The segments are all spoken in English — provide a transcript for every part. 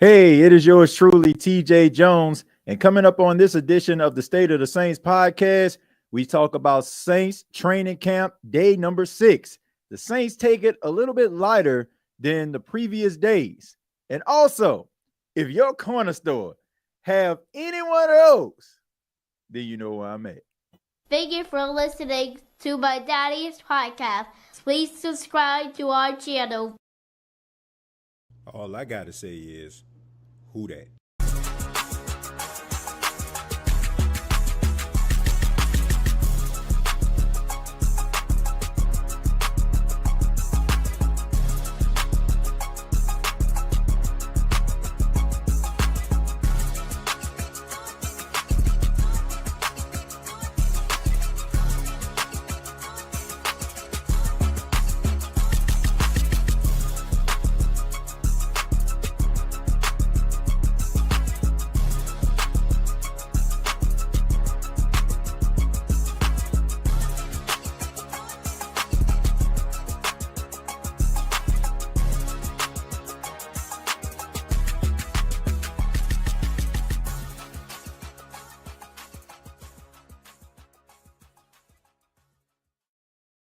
Hey, it is yours truly, TJ Jones. And coming up on this edition of the State of the Saints podcast, we talk about Saints training camp day number 6. The Saints take it a little bit lighter than the previous days. And also, if your corner store have any one of those, then you know where I'm at. Thank you for listening to my daddy's podcast. Please subscribe to our channel. All I gotta say is, who that?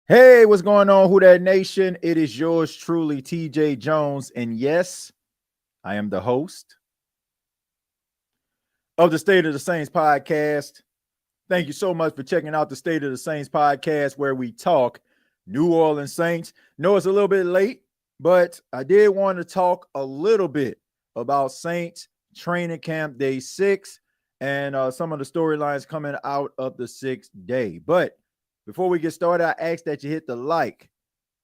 Hey, what's going on, Who That Nation? It is yours truly, TJ Jones. And yes, I am the host of the State of the Saints podcast. Thank you so much for checking out the State of the Saints podcast, where we talk New Orleans Saints. No, it's a little bit late, but I did want to talk a little bit about Saints training camp day 6 and some of the storylines coming out of the 6th day. But before we get started, I ask that you hit the like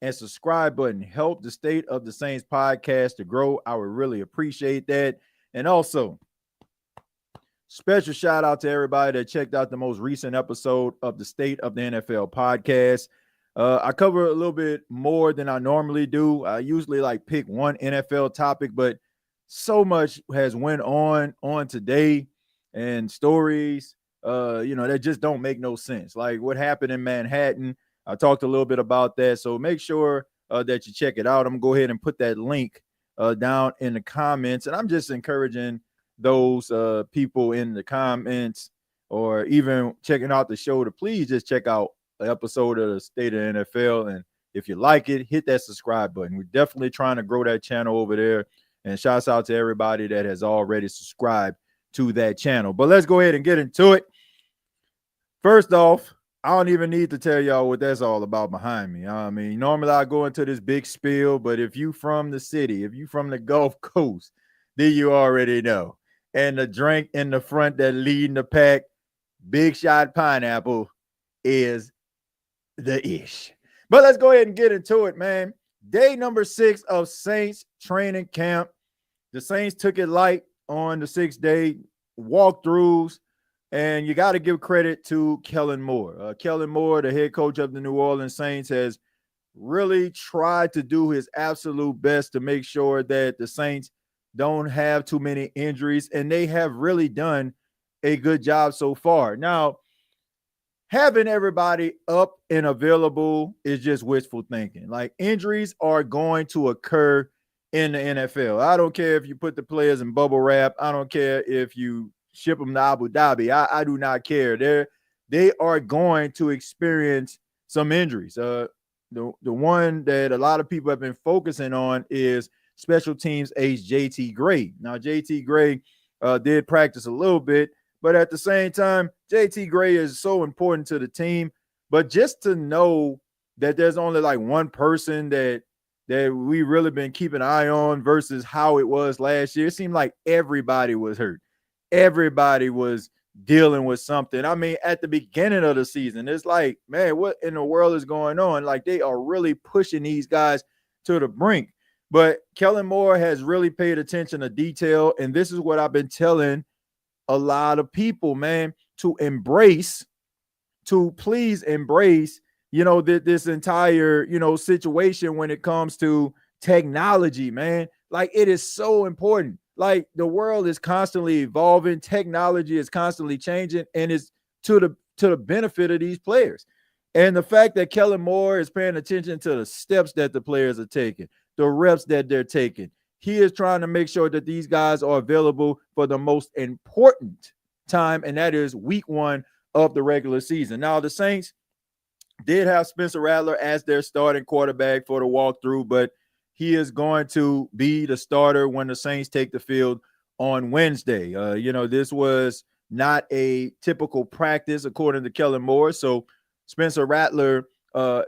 and subscribe button. Help the State of the Saints podcast to grow. I would really appreciate that. And also, special shout out to everybody that checked out the most recent episode of the State of the NFL podcast. I cover a little bit more than I normally do. I usually pick one NFL topic, but so much has went on today and stories that just don't make no sense. Like what happened in Manhattan. I talked a little bit about that. So make sure that you check it out. I'm going to go ahead and put that link down in the comments. And I'm just encouraging those people in the comments or even checking out the show to please just check out the episode of the State of the NFL. And if you like it, hit that subscribe button. We're definitely trying to grow that channel over there. And shouts out to everybody that has already subscribed to that channel. But let's go ahead and get into it. First off, I don't even need to tell y'all what that's all about behind me. I mean, normally I go into this big spiel, but if you from the city, if you from the Gulf Coast, then you already know. And the drink in the front that leading the pack, Big Shot Pineapple, is the ish. But let's go ahead and get into it, man. Day number 6 of Saints training camp. The Saints took it light on the 6th day, walkthroughs. And you got to give credit to Kellen Moore. Kellen Moore, the head coach of the New Orleans Saints, has really tried to do his absolute best to make sure that the Saints don't have too many injuries, and they have really done a good job so far. Now, having everybody up and available is just wishful thinking. Like, injuries are going to occur in the NFL. I don't care if you put the players in bubble wrap. I don't care if you ship them to Abu Dhabi. I do not care. They are going to experience some injuries. The one that a lot of people have been focusing on is special teams ace JT Gray. Now, JT Gray did practice a little bit, but at the same time, JT Gray is so important to the team. But just to know that there's only one person that we really been keeping an eye on versus how it was last year, it seemed like everybody was hurt. Everybody was dealing with something. I mean, at the beginning of the season, it's like, man, what in the world is going on? Like, they are really pushing these guys to the brink. But Kellen Moore has really paid attention to detail. And this is what I've been telling a lot of people, man, to please embrace, this entire, situation when it comes to technology, man. Like, it is so important. Like, the world is constantly evolving. Technology is constantly changing, and it's to the benefit of these players. And the fact that Kellen Moore is paying attention to the steps that the players are taking, the reps that they're taking, he is trying to make sure that these guys are available for the most important time, and that is week 1 of the regular season. Now, the Saints did have Spencer Rattler as their starting quarterback for the walkthrough, but he is going to be the starter when the Saints take the field on Wednesday. This was not a typical practice, according to Kellen Moore. So Spencer Rattler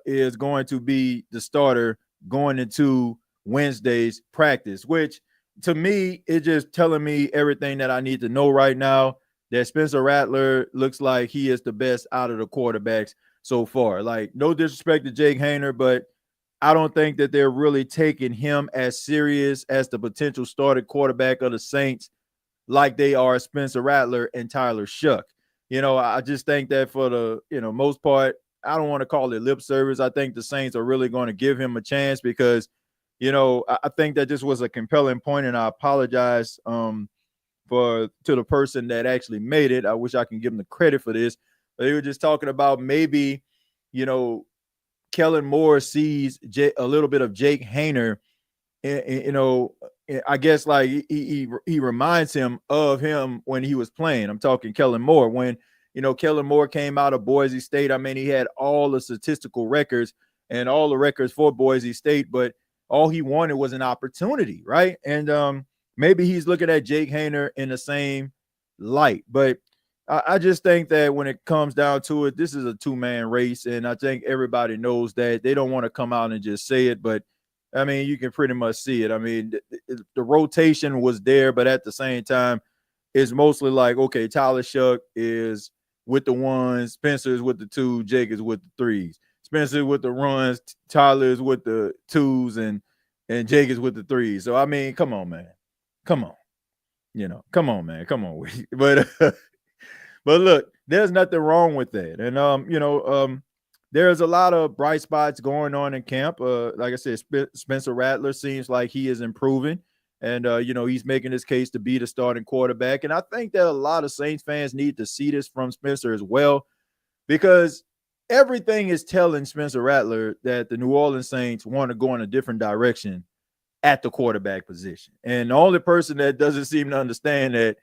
is going to be the starter going into Wednesday's practice, which to me is just telling me everything that I need to know right now, that Spencer Rattler looks like he is the best out of the quarterbacks so far. Like, no disrespect to Jake Haener, but I don't think that they're really taking him as serious as the potential starting quarterback of the Saints like they are Spencer Rattler and Tyler Shuck. I just think that for the, most part, I don't want to call it lip service. I think the Saints are really going to give him a chance because, I think that this was a compelling point, and I apologize to the person that actually made it. I wish I can give him the credit for this. They were just talking about maybe, Kellen Moore sees a little bit of Jake Haener, I guess like he reminds him of him when he was playing. I'm talking Kellen Moore. When, Kellen Moore came out of Boise State, I mean, he had all the statistical records and all the records for Boise State, but all he wanted was an opportunity, right? And maybe he's looking at Jake Haener in the same light. But I just think that when it comes down to it, this is a two-man race, and I think everybody knows that. They don't want to come out and just say it, but I mean, you can pretty much see it. I mean, the rotation was there, but at the same time, it's mostly like, okay, Tyler Shuck is with the ones, Spencer is with the 2, Jake is with the 3s. Spencer with the runs, Tyler is with the 2s, and Jake is with the 3s. So I mean, come on, man. Come on. Come on, man. Come on. But look, there's nothing wrong with that. And there's a lot of bright spots going on in camp. Like I said, Spencer Rattler seems like he is improving. And, he's making his case to be the starting quarterback. And I think that a lot of Saints fans need to see this from Spencer as well, because everything is telling Spencer Rattler that the New Orleans Saints want to go in a different direction at the quarterback position. And the only person that doesn't seem to understand that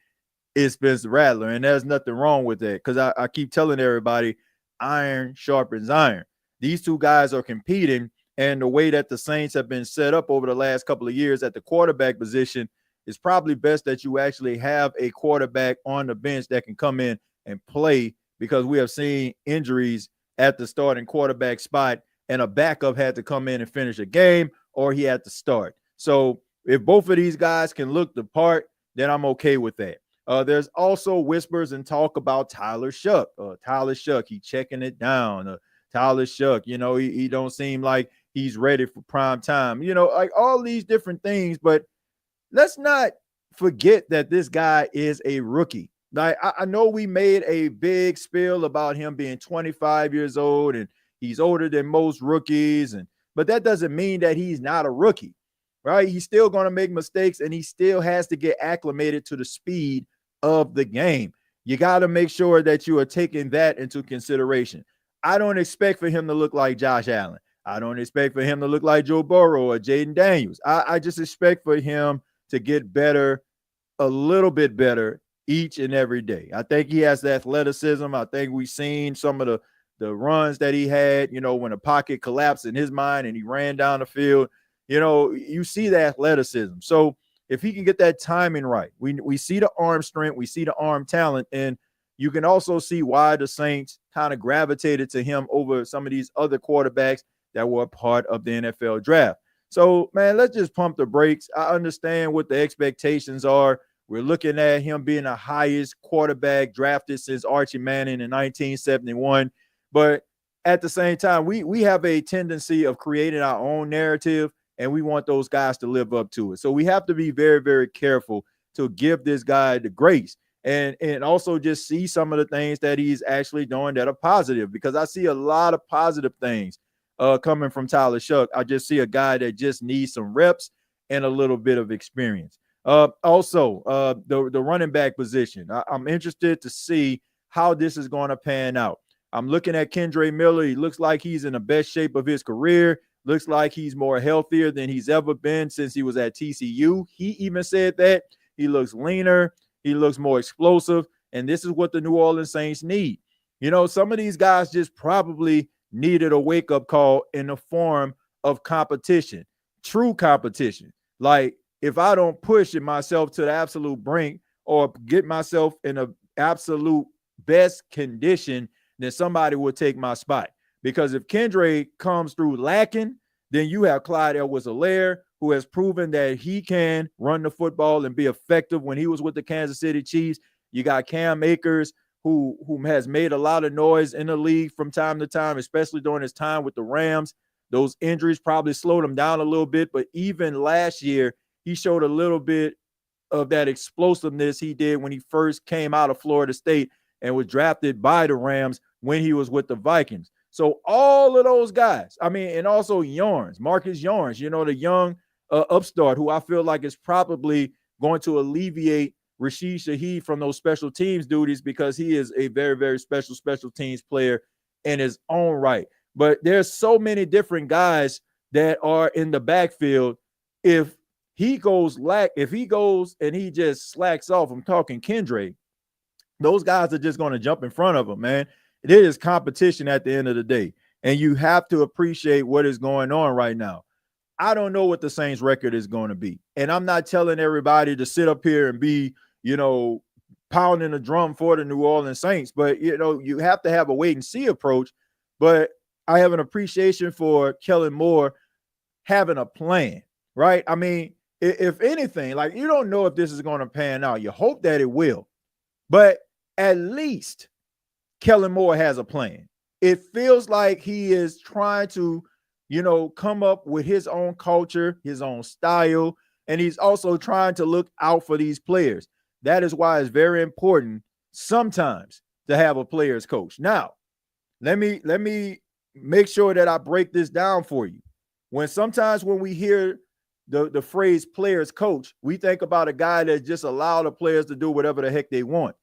is Spencer Rattler. And there's nothing wrong with that, because I keep telling everybody, iron sharpens iron. These two guys are competing, and the way that the Saints have been set up over the last couple of years at the quarterback position, is probably best that you actually have a quarterback on the bench that can come in and play, because we have seen injuries at the starting quarterback spot, and a backup had to come in and finish a game, or he had to start. So if both of these guys can look the part, then I'm okay with that. There's also whispers and talk about Tyler Shuck. Tyler Shuck, he checking it down. Tyler Shuck, he don't seem like he's ready for prime time. Like all these different things. But let's not forget that this guy is a rookie. Like I know we made a big spiel about him being 25 years old and he's older than most rookies, but that doesn't mean that he's not a rookie, right? He's still going to make mistakes, and he still has to get acclimated to the speed of the game. You got to make sure that you are taking that into consideration. I don't expect for him to look like Josh Allen. I don't expect for him to look like Joe Burrow or Jaden Daniels. I just expect for him to get better, a little bit better each and every day. I think he has the athleticism. I think we've seen some of the runs that he had, when the pocket collapsed in his mind and he ran down the field. You see the athleticism. So if he can get that timing right, we see the arm strength, we see the arm talent, and you can also see why the Saints kind of gravitated to him over some of these other quarterbacks that were a part of the NFL draft. So, man, let's just pump the brakes. I understand what the expectations are. We're looking at him being the highest quarterback drafted since Archie Manning in 1971. But at the same time, we have a tendency of creating our own narrative, and we want those guys to live up to it. So we have to be very, very careful to give this guy the grace and also just see some of the things that he's actually doing that are positive, because I see a lot of positive things coming from Tyler Shuck. I just see a guy that just needs some reps and a little bit of experience. Also, the running back position. I'm interested to see how this is going to pan out. I'm looking at Kendre Miller. He looks like he's in the best shape of his career. Looks like he's more healthier than he's ever been since he was at TCU. He even said that. He looks leaner. He looks more explosive. And this is what the New Orleans Saints need. Some of these guys just probably needed a wake-up call in the form of competition, true competition. Like, if I don't push myself to the absolute brink or get myself in an absolute best condition, then somebody will take my spot. Because if Kendra comes through lacking, then you have Clyde Edwards-Helaire, who has proven that he can run the football and be effective when he was with the Kansas City Chiefs. You got Cam Akers, who has made a lot of noise in the league from time to time, especially during his time with the Rams. Those injuries probably slowed him down a little bit, but even last year, he showed a little bit of that explosiveness he did when he first came out of Florida State and was drafted by the Rams when he was with the Vikings. So all of those guys, and also Marcus Yarns, the young upstart who I feel like is probably going to alleviate Rashid Shaheed from those special teams duties because he is a very, very special teams player in his own right. But there's so many different guys that are in the backfield. If he goes and he just slacks off, I'm talking Kendra, those guys are just going to jump in front of him, man. It is competition at the end of the day, and you have to appreciate what is going on right now. I don't know what the Saints record is going to be, and I'm not telling everybody to sit up here and be, pounding the drum for the New Orleans Saints, but, you have to have a wait and see approach. But I have an appreciation for Kellen Moore having a plan, right? If anything, like, you don't know if this is going to pan out. You hope that it will, but at least Kellen Moore has a plan. It feels like he is trying to, come up with his own culture, his own style, and he's also trying to look out for these players. That is why it's very important sometimes to have a player's coach. Now, let me make sure that I break this down for you. Sometimes when we hear the phrase player's coach, we think about a guy that just allow the players to do whatever the heck they want.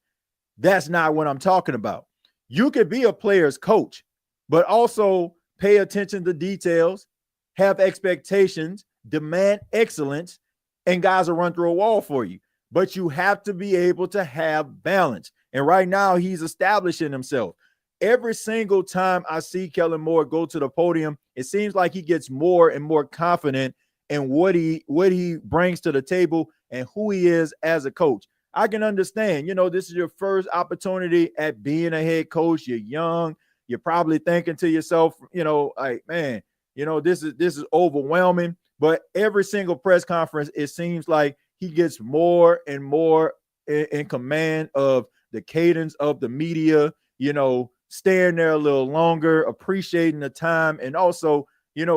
That's not what I'm talking about. You could be a player's coach, but also pay attention to details, have expectations, demand excellence, and guys will run through a wall for you. But you have to be able to have balance. And right now, he's establishing himself. Every single time I see Kellen Moore go to the podium, it seems like he gets more and more confident in what he brings to the table and who he is as a coach. I can understand, this is your first opportunity at being a head coach. You're young. You're probably thinking to yourself, like, man, this is overwhelming. But every single press conference, it seems like he gets more and more in command of the cadence of the media, staying there a little longer, appreciating the time, and also,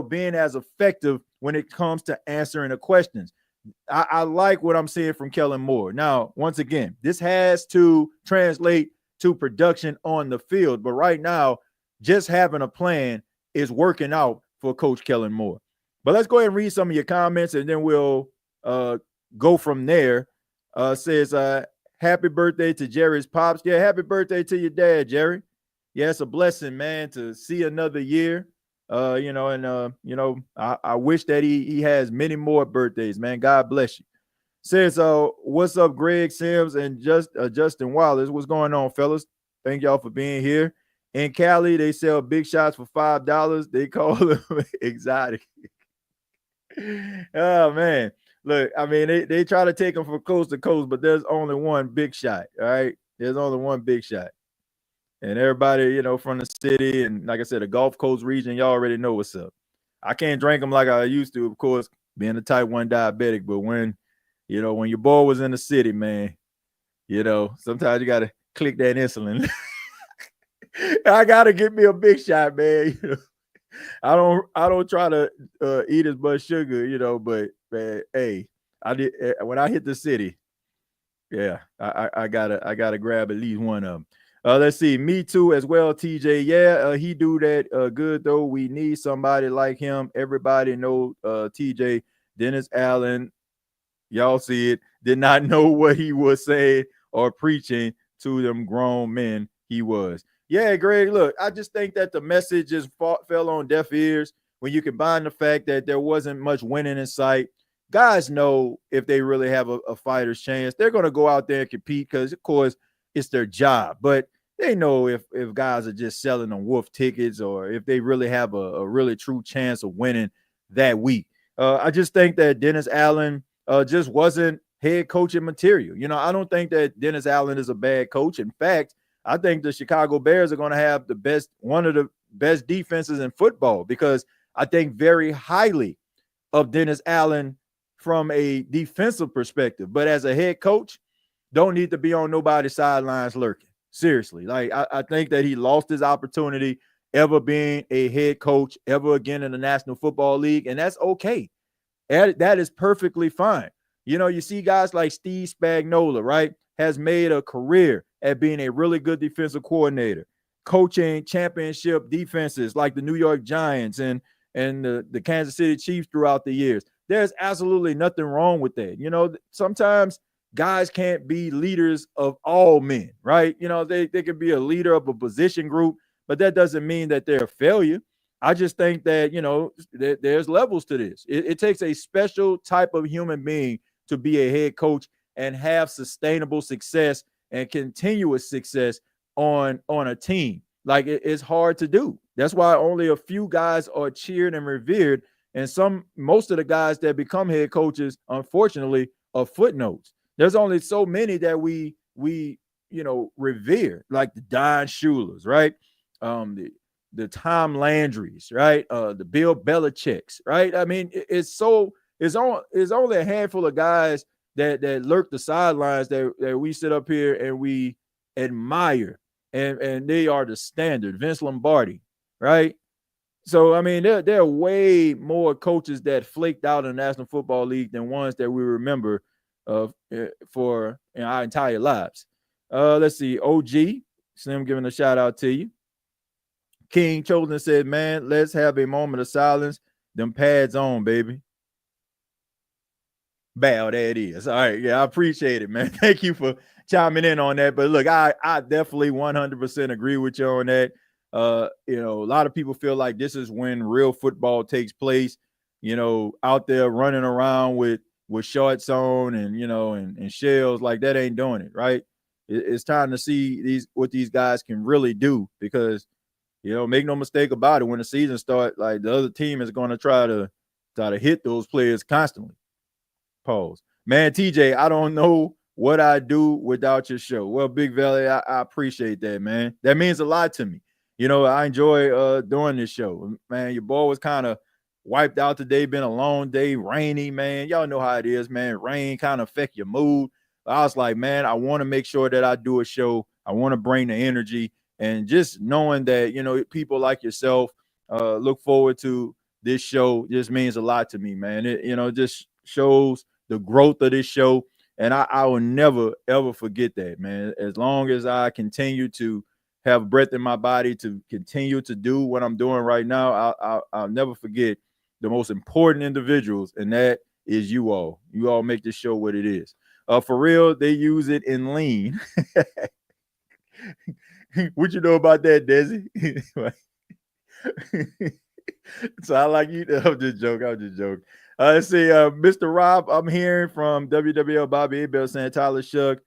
being as effective when it comes to answering the questions. I like what I'm seeing from Kellen Moore. Now, once again, this has to translate to production on the field. But right now, just having a plan is working out for Coach Kellen Moore. But let's go ahead and read some of your comments, and then we'll go from there. Says, happy birthday to Jerry's pops. Yeah, happy birthday to your dad, Jerry. Yeah, it's a blessing, man, to see another year. I wish that he has many more birthdays, man. God bless you. Says, what's up, Greg Sims and Justin Wallace? What's going on, fellas? Thank y'all for being here. In Cali, they sell big shots for $5. They call them exotic. Oh, man. Look, they try to take them from coast to coast, but there's only one big shot, all right? There's only one big shot. And everybody, from the city and, like I said, the Gulf Coast region, y'all already know what's up. I can't drink them like I used to, of course, being a type 1 diabetic. But when your boy was in the city, man, sometimes you got to click that insulin. I got to get me a big shot, man. I don't try to eat as much sugar, but, man, hey, when I hit the city, yeah, I gotta grab at least one of them. Let's see. Me too as well, TJ. Yeah, he do that good, though. We need somebody like him. Everybody know TJ. Dennis Allen, y'all see it, did not know what he was saying or preaching to them grown men he was. Yeah, Greg, look, I just think that the message just fell on deaf ears when you combine the fact that there wasn't much winning in sight, guys know if they really have a fighter's chance, they're going to go out there and compete because, of course, it's their job. But they know if guys are just selling them wolf tickets or if they really have a really true chance of winning that week. I just think that Dennis Allen just wasn't head coaching material. You know, I don't think that Dennis Allen is a bad coach. In fact, I think the Chicago Bears are going to have one of the best defenses in football because I think very highly of Dennis Allen from a defensive perspective. But as a head coach, don't need to be on nobody's sidelines lurking. Seriously. Like, I think that he lost his opportunity ever being a head coach ever again in the National Football League, and that's okay. That is perfectly fine. You know, you see guys like Steve Spagnuolo, right, has made a career at being a really good defensive coordinator, coaching championship defenses like the New York Giants and the Kansas City Chiefs throughout the years. There's absolutely nothing wrong with that. You know, sometimes guys can't be leaders of all men, right? You know, they can be a leader of a position group, but that doesn't mean that they're a failure. I just think that, you know, there's levels to this. It takes a special type of human being to be a head coach and have sustainable success and continuous success on a team. Like, it's hard to do. That's why only a few guys are cheered and revered. And most of the guys that become head coaches, unfortunately, are footnotes. There's only so many that we revere, like the Don Shulers, right? The Tom Landrys, right? The Bill Belichick's, right? I mean, it's only a handful of guys that lurk the sidelines that we sit up here and we admire, and they are the standard. Vince Lombardi, right? So, I mean, there are way more coaches that flaked out in the National Football League than ones that we remember for our entire lives. Let's see. OG, Slim giving a shout out to you. King Chosen said, man, let's have a moment of silence. Them pads on, baby. Bow, there it is. All right. Yeah, I appreciate it, man. Thank you for chiming in on that. But look, I definitely 100% agree with you on that. You know, a lot of people feel like this is when real football takes place, you know, out there running around with shorts on and, you know, and shells. Like, that ain't doing it, right? It's time to see what these guys can really do because, you know, make no mistake about it, when the season starts, like, the other team is going to try to hit those players constantly. Pause. Man, TJ, I don't know what I'd do without your show. Well, Big Valley, I appreciate that, man. That means a lot to me. You know, I enjoy doing this show. Man, your boy was kind of wiped out today. Been a long day, rainy, man. Y'all know how it is, man. Rain kind of affect your mood. I was like, man, I want to make sure that I do a show. I want to bring the energy. And just knowing that, you know, people like yourself look forward to this show just means a lot to me, man. It, you know, just shows the growth of this show. And I will never, ever forget that, man. As long as I continue to have breath in my body to continue to do what I'm doing right now, I'll never forget the most important individuals, and that is you all. You all make this show what it is. For real, they use it in lean. What you know about that, Desi? So I like you. I'm just joking. Let's see, Mr. Rob, I'm hearing from WWL Bobby Abel saying Tyler Shuck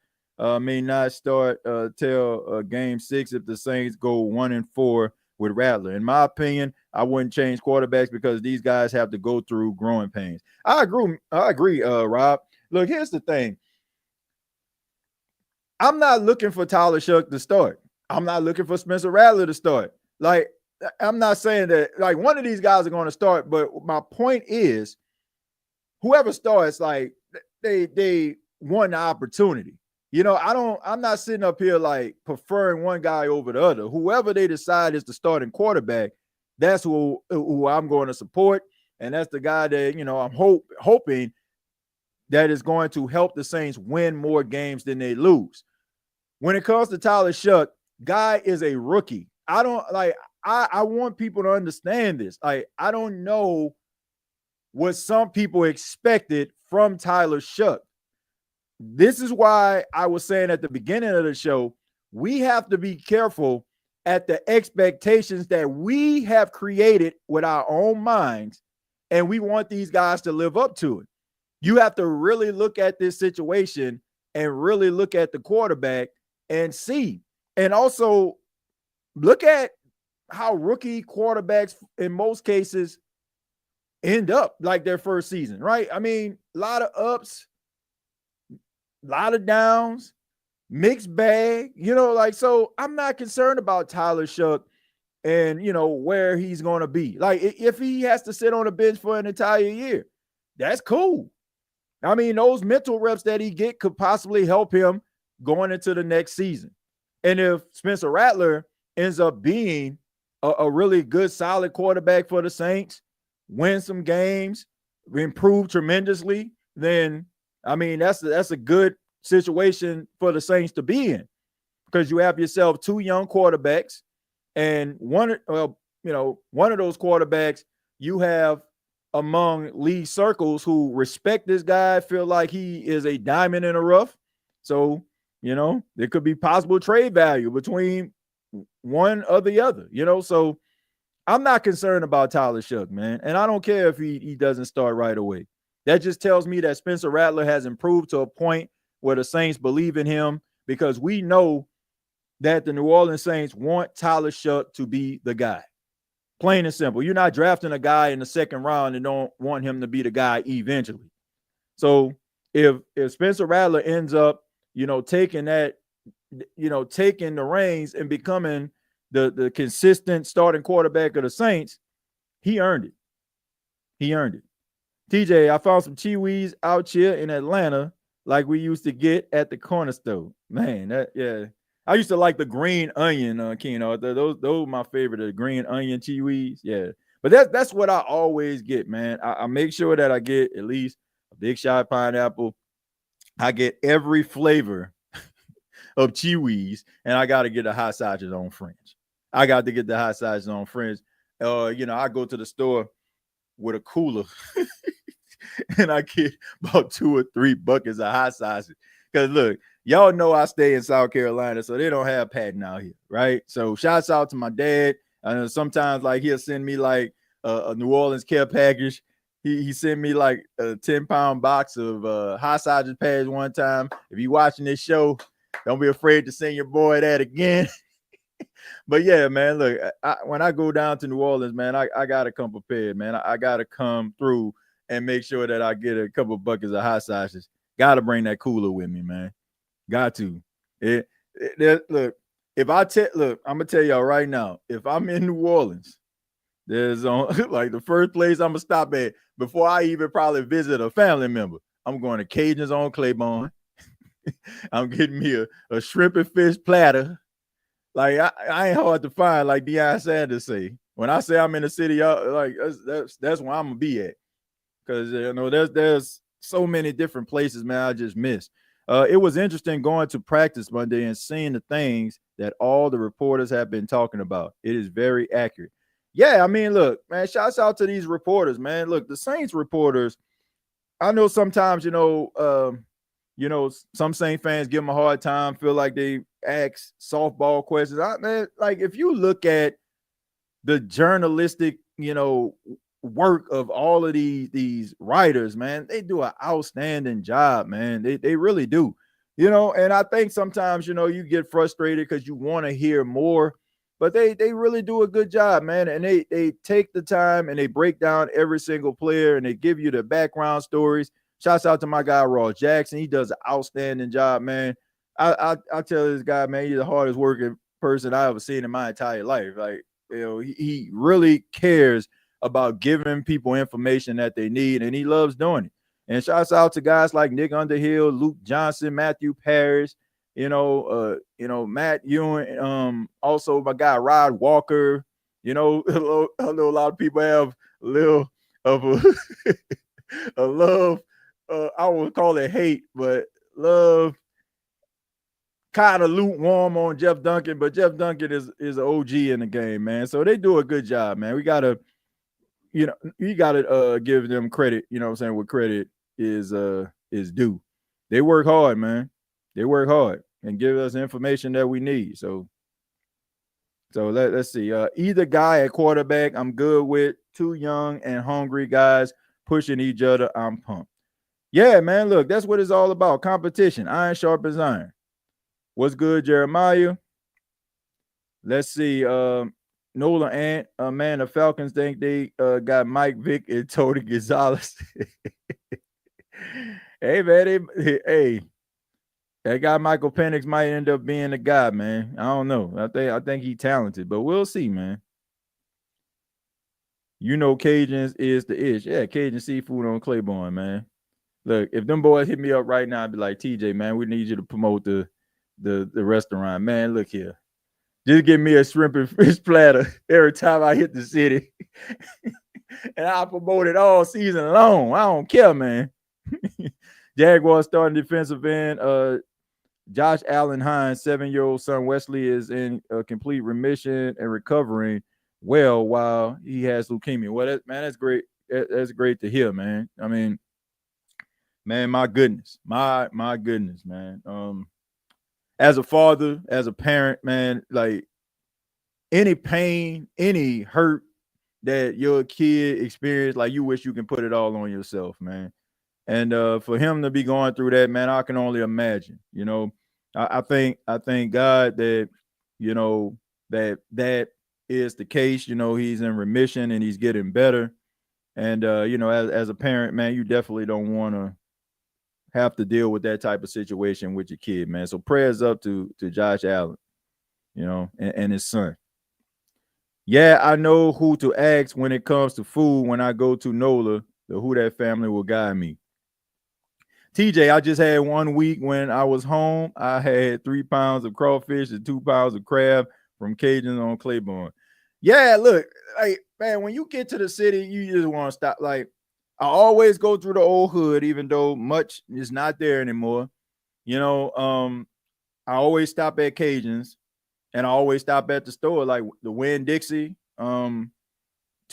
may not start till game 6 if the Saints go 1-4 with Rattler. In my opinion, I wouldn't change quarterbacks because these guys have to go through growing pains. I agree, Rob. Look, here's the thing. I'm not looking for Tyler Shuck to start. I'm not looking for Spencer Rattler to start. Like, I'm not saying that, like, one of these guys are going to start, but my point is, whoever starts, like, they won the opportunity. You know, I'm not sitting up here like preferring one guy over the other. Whoever they decide is the starting quarterback, that's who I'm going to support. And that's the guy that, you know, I'm hoping that is going to help the Saints win more games than they lose. When it comes to Tyler Shuck, guy is a rookie. I want people to understand this. Like, I don't know what some people expected from Tyler Shuck. This is why I was saying at the beginning of the show, we have to be careful at the expectations that we have created with our own minds, and we want these guys to live up to it. You have to really look at this situation and really look at the quarterback and see. And also look at how rookie quarterbacks in most cases end up like their first season, right? I mean, a lot of ups, a lot of downs, mixed bag, like, so I'm not concerned about Tyler Shough and, where he's going to be. Like, if he has to sit on a bench for an entire year, that's cool. I mean, those mental reps that he get could possibly help him going into the next season. And if Spencer Rattler ends up being a really good, solid quarterback for the Saints, win some games, improve tremendously, then, I mean, that's a good situation for the Saints to be in, because you have yourself two young quarterbacks, and one of those quarterbacks you have among league circles who respect this guy, feel like he is a diamond in the rough. So, there could be possible trade value between one or the other, so I'm not concerned about Tyler Shough, man. And I don't care if he doesn't start right away. That just tells me that Spencer Rattler has improved to a point where the Saints believe in him, because we know that the New Orleans Saints want Tyler Shough to be the guy. Plain and simple. You're not drafting a guy in the second round and don't want him to be the guy eventually. So if Spencer Rattler ends up, taking the reins and becoming the consistent starting quarterback of the Saints, he earned it. He earned it. TJ, I found some Chewies out here in Atlanta like we used to get at the corner store. Man, yeah. I used to like the green onion, Keno. Those were my favorite, the green onion Chewies. Yeah. But that's what I always get, man. I make sure that I get at least a big shot of pineapple. I get every flavor of Chewies, and I got to get the hot sausages on French. I got to get the hot sausages on French. I go to the store with a cooler and I get about 2 or 3 buckets of hot sausage. Because look, y'all know I stay in South Carolina, so they don't have Patton out here, right? So shouts out to my dad. I know sometimes like he'll send me like a New Orleans care package. He sent me like a 10-pound box of hot sausage pads one time. If you watching this show, don't be afraid to send your boy that again. But yeah, man, look, when I go down to New Orleans, man, I got to come prepared, man. I got to come through and make sure that I get a couple buckets of hot sausages. Got to bring that cooler with me, man. Got to. Look, I'm going to tell y'all right now, if I'm in New Orleans, there's like the first place I'm going to stop at before I even probably visit a family member. I'm going to Cajun's on Claiborne. I'm getting me a shrimp and fish platter. Like I ain't hard to find, like Deion Sanders say. When I say I'm in the city, y'all, like that's where I'm gonna be at. Because there's so many different places, man, I just missed. It was interesting going to practice Monday and seeing the things that all the reporters have been talking about. It is very accurate. Yeah, I mean, look, man, shouts out to these reporters, man. Look, the Saints reporters, I know sometimes, some Saint fans give them a hard time, feel like they ask softball questions. Like if you look at the journalistic, work of all of these writers, man, they do an outstanding job, man. They really do, and I think sometimes, you get frustrated because you want to hear more, but they really do a good job, man. And they take the time and they break down every single player and they give you the background stories. Shouts out to my guy, Ross Jackson. He does an outstanding job, man. I tell this guy, man, he's the hardest working person I ever seen in my entire life. Like, he really cares about giving people information that they need, and he loves doing it. And shouts out to guys like Nick Underhill, Luke Johnson, Matthew Parrish, Matt Ewing, also my guy Rod Walker. I know a lot of people have a little of a love. I would call it hate, but love kind of lukewarm on Jeff Duncan, but Jeff Duncan is an OG in the game, man. So they do a good job, man. We gotta, you gotta give them credit, what I'm saying, what credit is due. They work hard, man. They work hard and give us information that we need. So So let's see. Either guy at quarterback, I'm good with. Two young and hungry guys pushing each other, I'm pumped. Yeah, man. Look, that's what it's all about. Competition. Iron sharpens iron. What's good, Jeremiah? Let's see. Nola and man, the Falcons think they got Mike Vick and Tony Gonzalez. Hey man, hey, that guy Michael Penix might end up being the guy, man. I don't know. I think he's talented, but we'll see, man. You know, Cajuns is the ish. Yeah, Cajun seafood on Claiborne, man. Look, if them boys hit me up right now, I'd be like, TJ, man, we need you to promote the restaurant, man. Look here. Just give me a shrimp and fish platter every time I hit the city. And I'll promote it all season long. I don't care, man. Jaguars starting defensive end. Josh Allen Hines, 7-year-old son Wesley, is in complete remission and recovering well while he has leukemia. Well, that's great. That's great to hear, man. I mean, man, my goodness, my goodness, man. As a father, as a parent, man, like any pain, any hurt that your kid experienced, like you wish you can put it all on yourself, man. And for him to be going through that, man, I can only imagine. You know, I thank God that, you know, that is the case. You know, he's in remission and he's getting better. And you know, as a parent, man, you definitely don't want to have to deal with that type of situation with your kid, man. So prayers up to Josh Allen, you know, and his son. Yeah, I know who to ask when it comes to food. When I go to NOLA, the Who That family will guide me. TJ, I just had 1 week when I was home. I had 3 pounds of crawfish and 2 pounds of crab from Cajuns on Claiborne. Yeah, look, like, man, when you get to the city, you just want to stop. Like, I always go through the old hood, even though much is not there anymore. You know, I always stop at Cajuns, and I always stop at the store, like the Winn-Dixie, to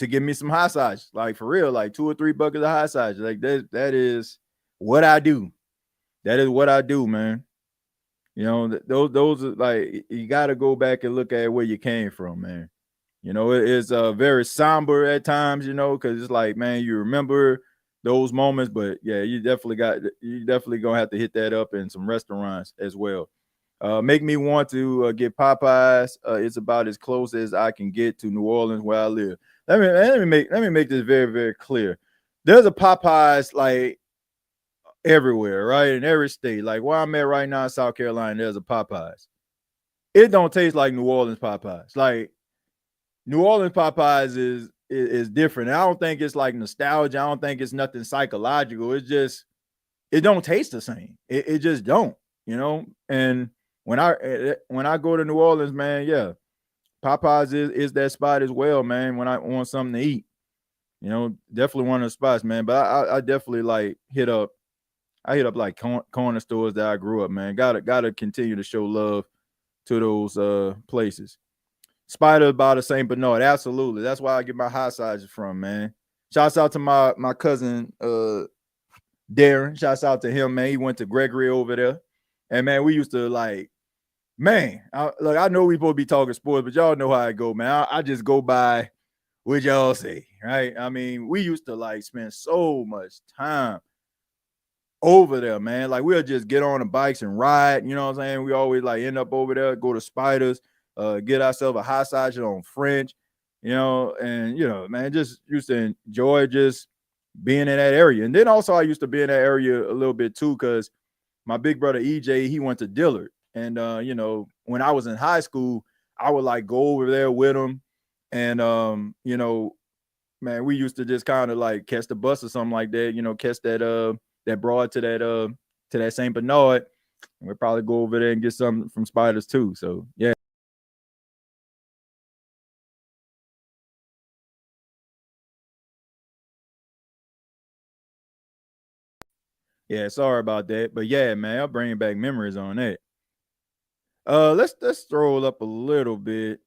give me some hot sauce. Like, for real, like 2 or 3 buckets of hot sauce. Like, that is what I do. That is what I do, man. You know, those are like, you got to go back and look at where you came from, man. You know, it's very somber at times, you know, because it's like, man, you remember those moments, but yeah, you definitely gonna have to hit that up in some restaurants as well. Make me want to get Popeyes. It's about as close as I can get to New Orleans where I live. Let me make this very, very clear. There's a Popeyes like everywhere, right? In every state. Like where I'm at right now in South Carolina, there's a Popeyes. It don't taste like New Orleans Popeyes. Like New Orleans Popeyes is different. And I don't think it's like nostalgia. I don't think it's nothing psychological. It's just, it don't taste the same. It just don't, you know? And when I go to New Orleans, man, yeah, Popeyes is that spot as well, man, when I want something to eat. You know, definitely one of the spots, man. But I definitely like hit up like corner stores that I grew up, man. Gotta continue to show love to those places. Spider by the St. Bernard, absolutely. That's why I get my hot sauces from, man. Shouts out to my cousin Darren. Shouts out to him, man. He went to Gregory over there, and man, we used to like, man. I know we supposed to be talking sports, but y'all know how I go, man. I just go by what y'all say, right? I mean, we used to like spend so much time over there, man. Like we'll just get on the bikes and ride. You know what I'm saying? We always like end up over there, go to Spiders. Get ourselves a hot sausage on French, you know, and you know, man, just used to enjoy just being in that area. And then also I used to be in that area a little bit too, because my big brother EJ, he went to Dillard. And you know, when I was in high school, I would like go over there with him. And you know, man, we used to just kind of like catch the bus or something like that, you know, catch that broad to that St. Bernard. And we'd probably go over there and get something from Spiders too. So yeah. Yeah, sorry about that. But yeah, man, I'll bring back memories on that. Let's scroll up a little bit.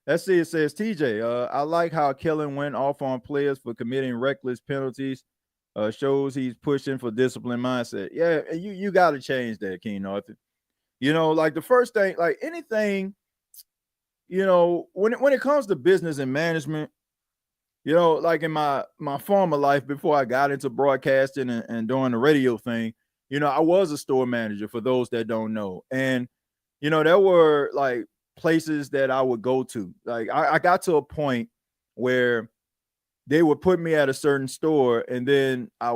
Let's see. It says TJ. I like how Kellen went off on players for committing reckless penalties. Shows he's pushing for discipline mindset. Yeah, you got to change that, Keno. You know, like the first thing, like anything when it comes to business and management, like in my former life before I got into broadcasting and doing the radio thing, I was a store manager for those that don't know. And, there were like places that I would go to. Like I got to a point where they would put me at a certain store and then I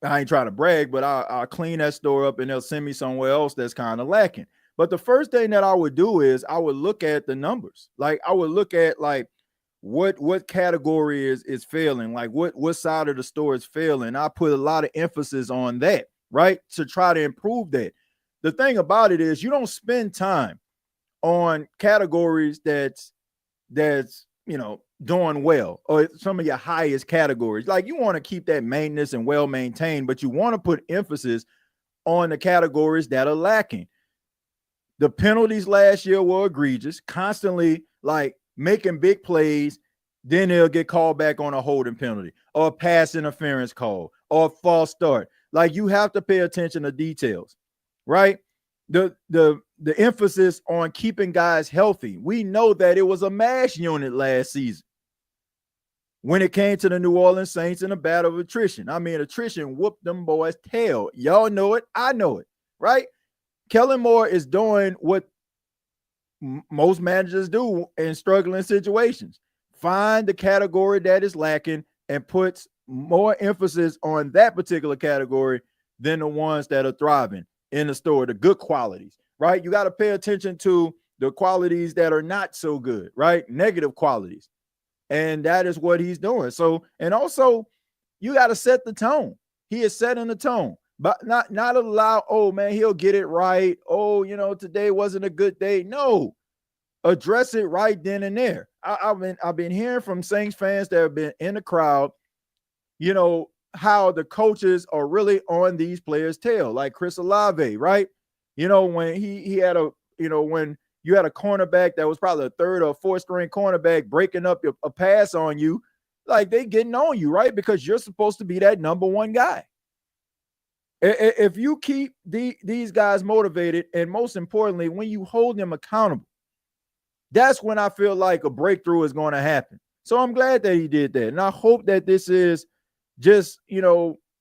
ain't trying to brag, but I'll clean that store up and they'll send me somewhere else that's kind of lacking. But the first thing that I would do is I would look at the numbers. Like I would look at like what category is failing, like what side of the store is failing. I put a lot of emphasis on that, right? To try to improve that. The thing about it is you don't spend time on categories that's doing well, or some of your highest categories. Like you want to keep that maintenance and well maintained, but you want to put emphasis on the categories that are lacking. The penalties last year were egregious, constantly like making big plays. Then they'll get called back on a holding penalty or a pass interference call or a false start. Like you have to pay attention to details, right? The emphasis on keeping guys healthy. We know that it was a mash unit last season when it came to the New Orleans Saints in a battle of attrition. I mean, attrition whooped them boys' tail. Y'all know it. I know it, right? Kellen Moore is doing what most managers do in struggling situations. Find the category that is lacking and puts more emphasis on that particular category than the ones that are thriving in the store, the good qualities, right? You got to pay attention to the qualities that are not so good, right? Negative qualities. And that is what he's doing. So, and also you got to set the tone. He is setting the tone, but not allow, oh man, he'll get it right. Oh, today wasn't a good day. No, address it right then and there. I've been hearing from Saints fans that have been in the crowd, how the coaches are really on these players' tail, like Chris Olave, right? When he had when you had a cornerback that was probably a third or fourth string cornerback breaking up a pass on you, like they getting on you, right? Because you're supposed to be that number one guy. If you keep these guys motivated, and most importantly, when you hold them accountable, that's when I feel like a breakthrough is going to happen. So I'm glad that he did that. And I hope that this is just,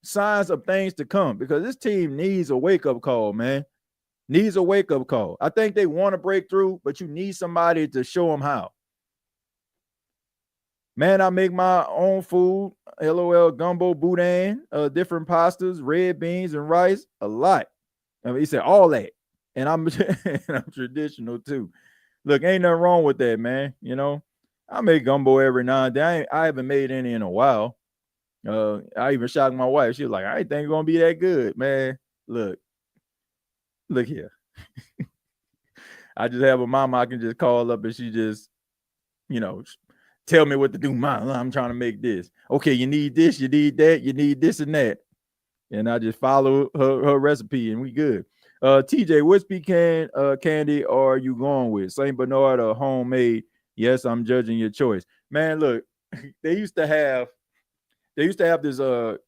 signs of things to come, because this team needs a wake-up call, man. Needs a wake-up call. I think they want to break through, but you need somebody to show them how. Man, I make my own food. LOL, gumbo, boudin, different pastas, red beans, and rice. A lot. I mean, he said all that. And I'm traditional too. Look, ain't nothing wrong with that, man. I make gumbo every now and then. I haven't made any in a while. I even shocked my wife. She was like, I ain't think it's gonna be that good, man. Look here. I just have a mama I can just call up and she just, tell me what to do. Mom, I'm trying to make this. Okay, you need this, you need that, you need this and that. And I just follow her recipe and we good. TJ, which pecan candy are you going with? St. Bernard or homemade? Yes, I'm judging your choice. Man, look, they used to have this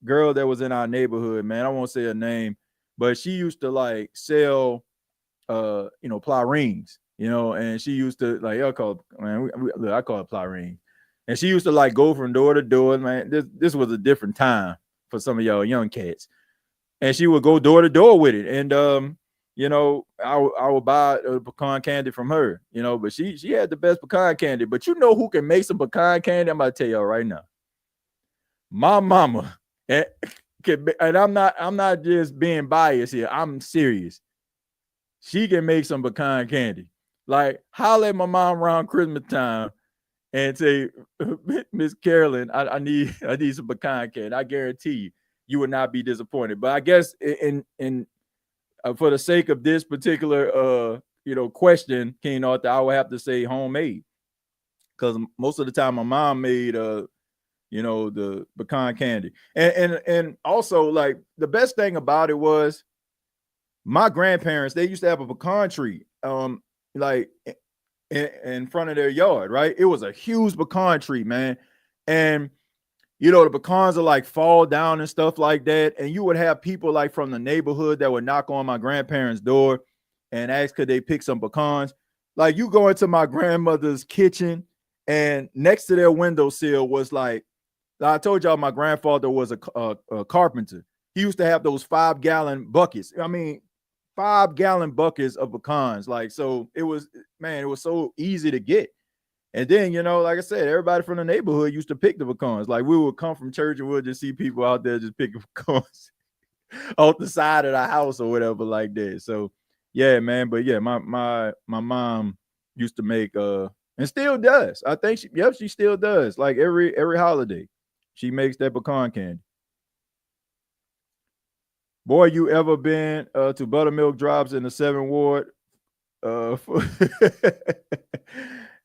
girl that was in our neighborhood, man. I won't say her name, but she used to like sell ply-rings, and she used to like, I call it ply-rings. And she used to like go from door to door, man. This was a different time for some of y'all young cats. And she would go door to door with it. And I would buy pecan candy from her, but she had the best pecan candy. But you know who can make some pecan candy? I'm about to tell y'all right now. My mama. And I'm not just being biased here. I'm serious. She can make some pecan candy. Like, holler at my mom around Christmas time and say, Miss Carolyn, I need some pecan candy. I guarantee you would not be disappointed. But I guess in for the sake of this particular question, King Arthur, I would have to say homemade, because most of the time my mom made the pecan candy, and also like the best thing about it was my grandparents, they used to have a pecan tree like in front of their yard, right? It was a huge pecan tree, man. And the pecans are like fall down and stuff like that. And you would have people like from the neighborhood that would knock on my grandparents' door and ask could they pick some pecans. Like you go into my grandmother's kitchen, and next to their windowsill was like I told y'all, my grandfather was a carpenter. He used to have those 5-gallon buckets. I mean, 5-gallon buckets of pecans. Like, so it was, man, it was so easy to get. And then, like I said, everybody from the neighborhood used to pick the pecans. Like we would come from church and we'll just see people out there just picking pecans off the side of the house or whatever like that. So yeah, man. But yeah, my mom used to make and still does. I think she still does. Like every holiday, she makes that pecan candy. Boy, you ever been to Buttermilk Drops in the 7th Ward?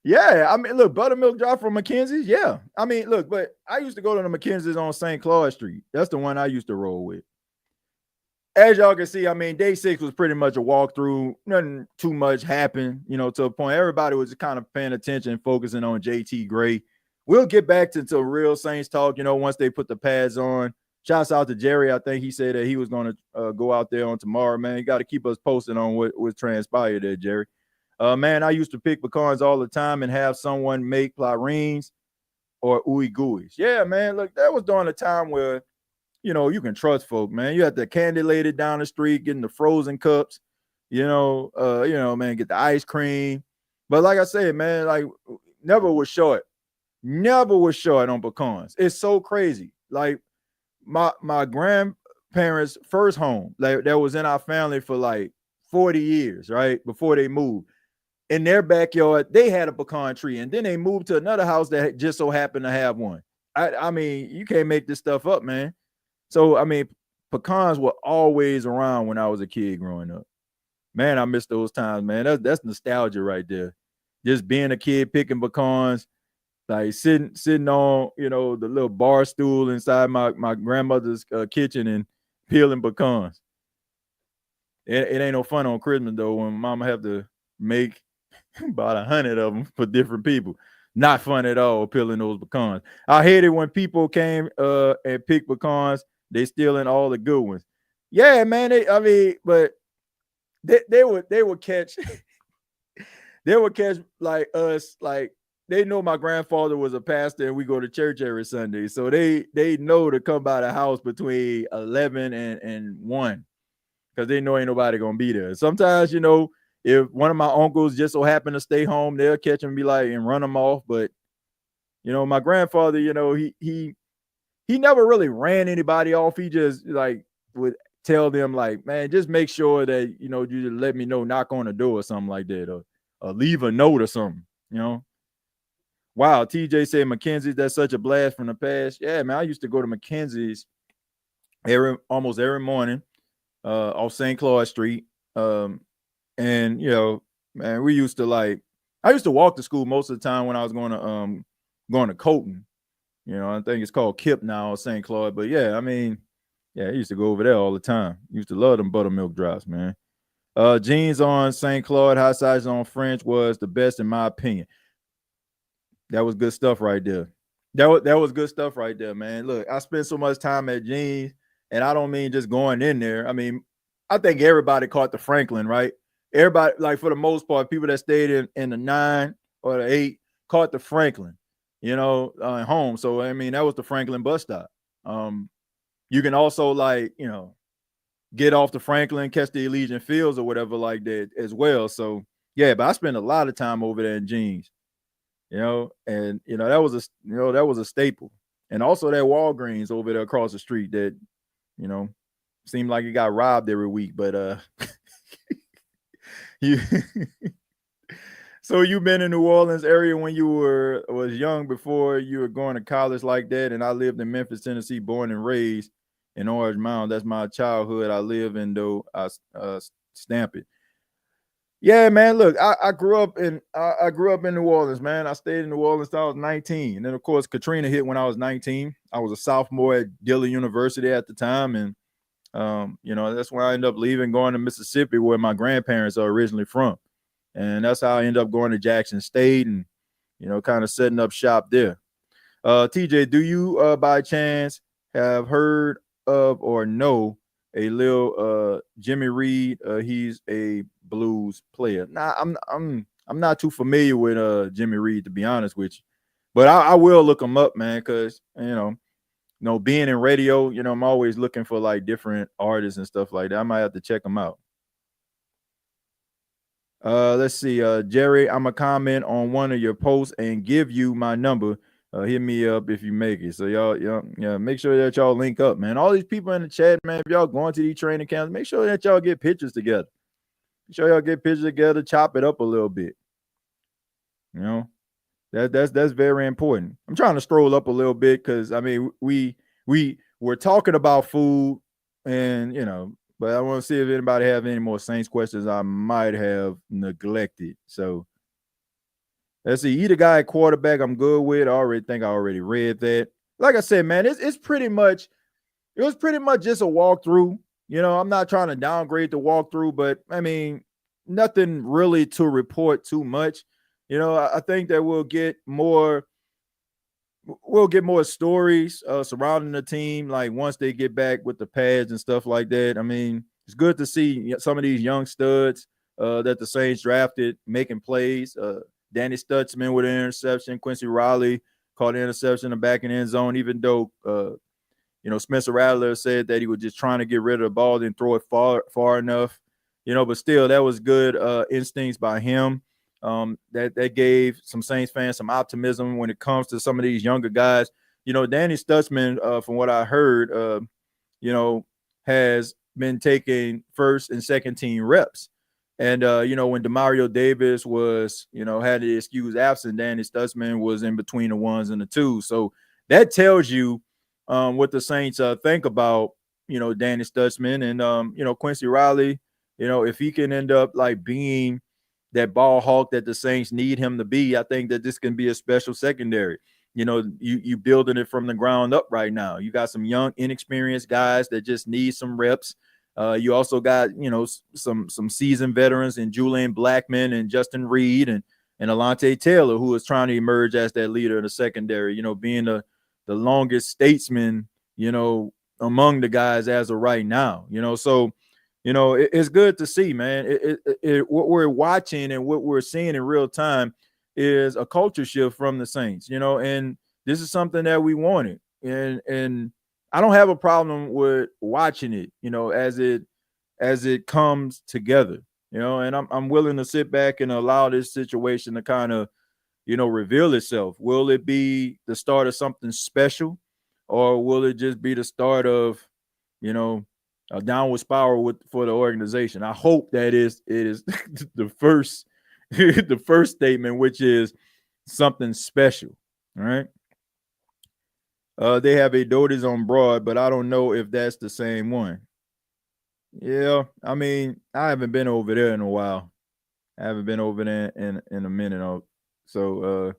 Yeah, I mean, look, Buttermilk Drop from McKenzie's. Yeah, I mean, look, but I used to go to the McKenzie's on St. Claude Street. That's the one I used to roll with. As y'all can see, I mean, day 6 was pretty much a walkthrough. Nothing too much happened, to a point. Everybody was kind of paying attention, focusing on JT Gray. We'll get back to real Saints talk, once they put the pads on. Shouts out to Jerry. I think he said that he was going to go out there on tomorrow, man. You got to keep us posted on what transpired there, Jerry. Man, I used to pick pecans all the time and have someone make clarines or ooey gooeys. Yeah, man, look, that was during a time where, you can trust folk, man. You had the candy lady down the street getting the frozen cups, man, get the ice cream. But like I said, man, like never was short on pecans. It's so crazy. Like my grandparents' first home, like that was in our family for like 40 years, right? Before they moved. In their backyard, they had a pecan tree, and then they moved to another house that just so happened to have one. I mean, you can't make this stuff up, man. So, I mean, pecans were always around when I was a kid growing up. Man, I miss those times, man. That's nostalgia right there. Just being a kid picking pecans, like sitting on, the little bar stool inside my grandmother's kitchen and peeling pecans. It ain't no fun on Christmas, though, when mama have to make about 100 of them for different people. Not fun at all peeling those pecans. I hated when people came and picked pecans. They stealing all the good ones. Yeah, man. But they would catch they would catch like us, like they know my grandfather was a pastor and we go to church every Sunday. So they know to come by the house between 11 and 1 because they know ain't nobody gonna be there. Sometimes, if one of my uncles just so happen to stay home, they'll catch him and be like and run them off. But my grandfather, he never really ran anybody off. He just like would tell them like, man, just make sure that you just let me know, knock on the door or something like that, or leave a note or something. Wow, TJ said McKenzie's, that's such a blast from the past. Yeah, man, I used to go to McKenzie's almost every morning off St. Claude Street. And man, we used to I used to walk to school most of the time when I was going to Colton. I think it's called Kip now or St. Claude. But yeah, I mean, yeah, I used to go over there all the time. Used to love them Buttermilk Drops, man. Jeans on St. Claude, high size on French was the best in my opinion. That was good stuff right there. That was good stuff right there, man. Look, I spent so much time at Jeans, and I don't mean just going in there. I mean, I think everybody caught the Franklin, right? Everybody, like for the most part, people that stayed in the 9 or the 8 caught the Franklin, home. So I mean, that was the Franklin bus stop. You can also get off the Franklin, catch the Elysian Fields or whatever like that as well. So yeah, but I spent a lot of time over there in Jeans, and that was a staple. And also that Walgreens over there across the street that, seemed like it got robbed every week, but you so you've been in New Orleans area when you was young before you were going to college like that. And I lived in Memphis, Tennessee, born and raised in Orange Mound. That's my childhood. I live in though I stamp it. Yeah, man. Look, I grew up in New Orleans, man. I stayed in New Orleans till I was 19. And then of course Katrina hit when I was 19. I was a sophomore at Dillon University at the time. And that's where I ended up leaving, going to Mississippi, where my grandparents are originally from. And that's how I ended up going to Jackson State and, kind of setting up shop there. TJ, do you by chance have heard of or know a little Jimmy Reed? He's a blues player. Nah, I'm not too familiar with Jimmy Reed, to be honest with you. But I will look him up, man, because being in radio, I'm always looking for like different artists and stuff like that. I might have to check them out. Let's see. Jerry, I'm gonna comment on one of your posts and give you my number. Hit me up if you make it. So y'all, make sure that y'all link up, man. All these people in the chat, man, if y'all going to these training camps, make sure that y'all get pictures together. Make sure y'all get pictures together, chop it up a little bit. That's very important. I'm trying to stroll up a little bit because I mean we're talking about food, and but I want to see if anybody have any more Saints questions I might have neglected. So let's see. Either guy at quarterback I'm good with. I already read that. Like I said, man, it was pretty much just a walkthrough. I'm not trying to downgrade the walkthrough, but I mean, nothing really to report too much. I think that we'll get more stories surrounding the team, like once they get back with the pads and stuff like that. I mean, it's good to see some of these young studs that the Saints drafted making plays. Danny Stutzman with an interception. Quincy Riley caught an interception in the back in the end zone, even though Spencer Rattler said that he was just trying to get rid of the ball, didn't throw it far enough. But still, that was good instincts by him. That gave some Saints fans some optimism when it comes to some of these younger guys. Danny Stutzman, from what I heard, has been taking first and second team reps. And, when Demario Davis was, had the excuse absent, Danny Stutzman was in between the ones and the twos. So that tells you what the Saints think about, Danny Stutzman and, Quincy Riley, if he can end up like being that ball hawk that the Saints need him to be, I think that this can be a special secondary. You building it from the ground up right now. You got some young, inexperienced guys that just need some reps. You also got, some seasoned veterans in Julian Blackmon and Justin Reed and Alontae Taylor, who is trying to emerge as that leader in the secondary, being the longest statesman, among the guys as of right now, so it's good to see, man. What we're watching and what we're seeing in real time is a culture shift from the Saints, and this is something that we wanted. And I don't have a problem with watching it, as it comes together, and I'm willing to sit back and allow this situation to kind of, reveal itself. Will it be the start of something special, or will it just be the start of, a downward spiral for the organization? I hope that it is the first the first statement, which is something special. All right. They have a Doty's on Broad, but I don't know if that's the same one. Yeah, I mean, I haven't been over there in a while. I haven't been over there in a minute. So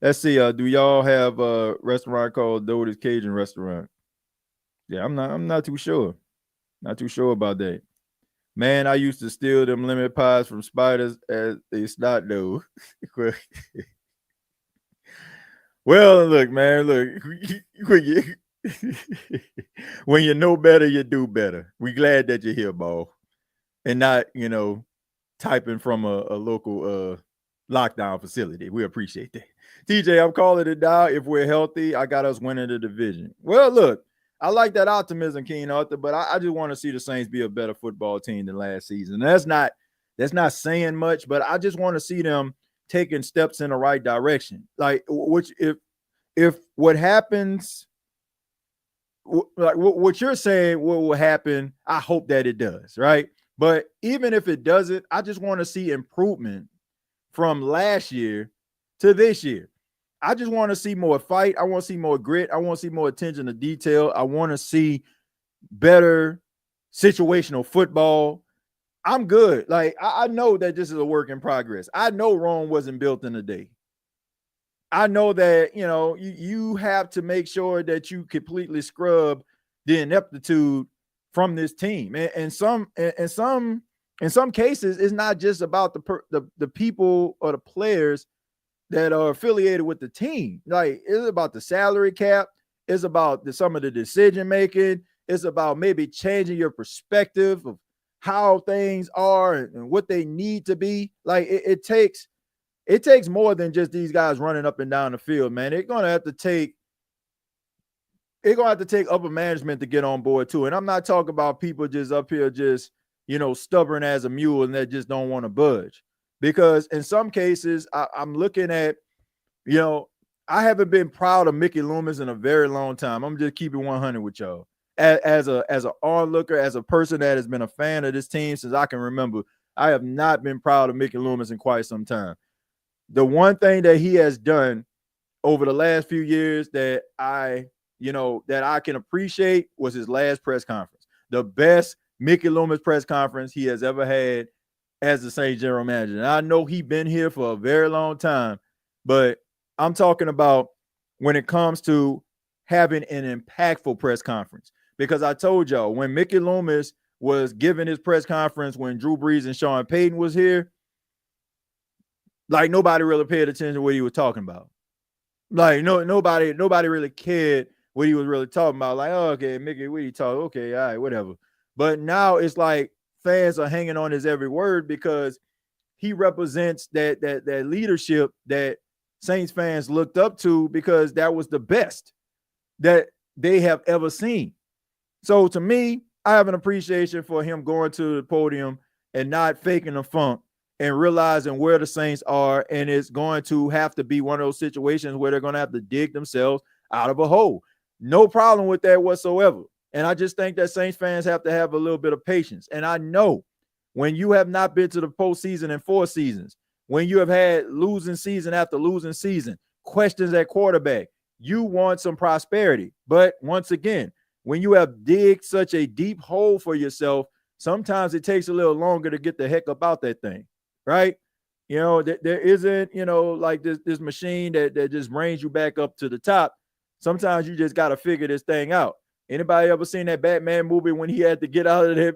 let's see. Do y'all have a restaurant called Doty's Cajun Restaurant? Yeah, I'm not too sure. Not too sure about that. Man, I used to steal them lemon pies from Spiders as a snot though. Well, look, man, when you know better, you do better. We glad that you're here, Ball, and not, typing from a local lockdown facility. We appreciate that. TJ, I'm calling it down. If we're healthy, I got us winning the division. Well, look, I like that optimism, Keen Arthur, but I just want to see the Saints be a better football team than last season. That's not saying much, but I just want to see them taking steps in the right direction. Like, which if what happens, like what you're saying, what will happen, I hope that it does, right? But even if it doesn't, I just want to see improvement from last year to this year. I just want to see more fight. I want to see more grit. I want to see more attention to detail. I want to see better situational football. I'm good. Like, I know that this is a work in progress. I know Rome wasn't built in a day. I know that, you have to make sure that you completely scrub the ineptitude from this team. And in some cases, it's not just about the people or the players that are affiliated with the team. Like, it's about the salary cap. It's about some of the decision making. It's about maybe changing your perspective of how things are and what they need to be. Like, it takes it takes more than just these guys running up and down the field, man. It's gonna have to take upper management to get on board too. And I'm not talking about people just up here just, stubborn as a mule and that just don't want to budge. Because in some cases, I'm looking at, I haven't been proud of Mickey Loomis in a very long time. I'm just keeping 100 with y'all. As an onlooker, as a person that has been a fan of this team since I can remember, I have not been proud of Mickey Loomis in quite some time. The one thing that he has done over the last few years that I can appreciate was his last press conference. The best Mickey Loomis press conference he has ever had as the Saints general manager. And I know he's been here for a very long time, but I'm talking about when it comes to having an impactful press conference. Because I told y'all, when Mickey Loomis was giving his press conference when Drew Brees and Sean Payton was here, like nobody really paid attention to what he was talking about. Like nobody really cared what he was really talking about. Like, oh, okay, Mickey, what you talking? Okay, all right, whatever. But now it's like fans are hanging on his every word because he represents that leadership that Saints fans looked up to because that was the best that they have ever seen. So to me, I have an appreciation for him going to the podium and not faking the funk and realizing where the Saints are. And it's going to have to be one of those situations where they're going to have to dig themselves out of a hole. No problem with that whatsoever. And I just think that Saints fans have to have a little bit of patience. And I know when you have not been to the postseason in 4 seasons, when you have had losing season after losing season, questions at quarterback, you want some prosperity. But once again, when you have digged such a deep hole for yourself, sometimes it takes a little longer to get the heck up out that thing, right? There isn't, like this machine that just brings you back up to the top. Sometimes you just got to figure this thing out. Anybody ever seen that Batman movie when he had to get out of there?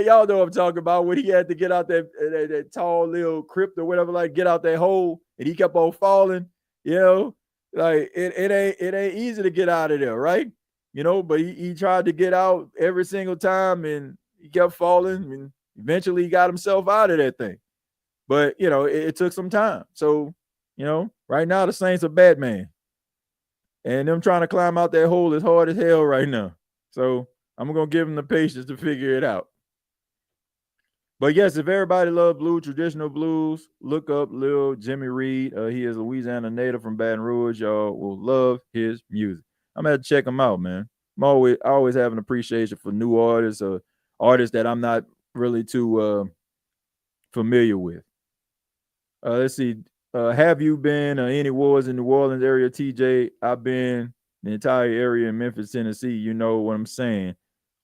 Y'all know what I'm talking about, when he had to get out that tall little crypt or whatever, like get out that hole, and he kept on falling, like it ain't easy to get out of there, right? But he tried to get out every single time and he kept falling and eventually he got himself out of that thing. But it took some time. So, right now the Saints are Batman. And them trying to climb out that hole is hard as hell right now. So I'm going to give them the patience to figure it out. But yes, if everybody loves blue, traditional blues, look up Lil Jimmy Reed. He is a Louisiana native from Baton Rouge. Y'all will love his music. I'm going to check him out, man. I always have an appreciation for new artists, artists that I'm not really too familiar with. Let's see. Have you been any wars in New Orleans area, TJ? I've been the entire area in Memphis, Tennessee. You know what I'm saying.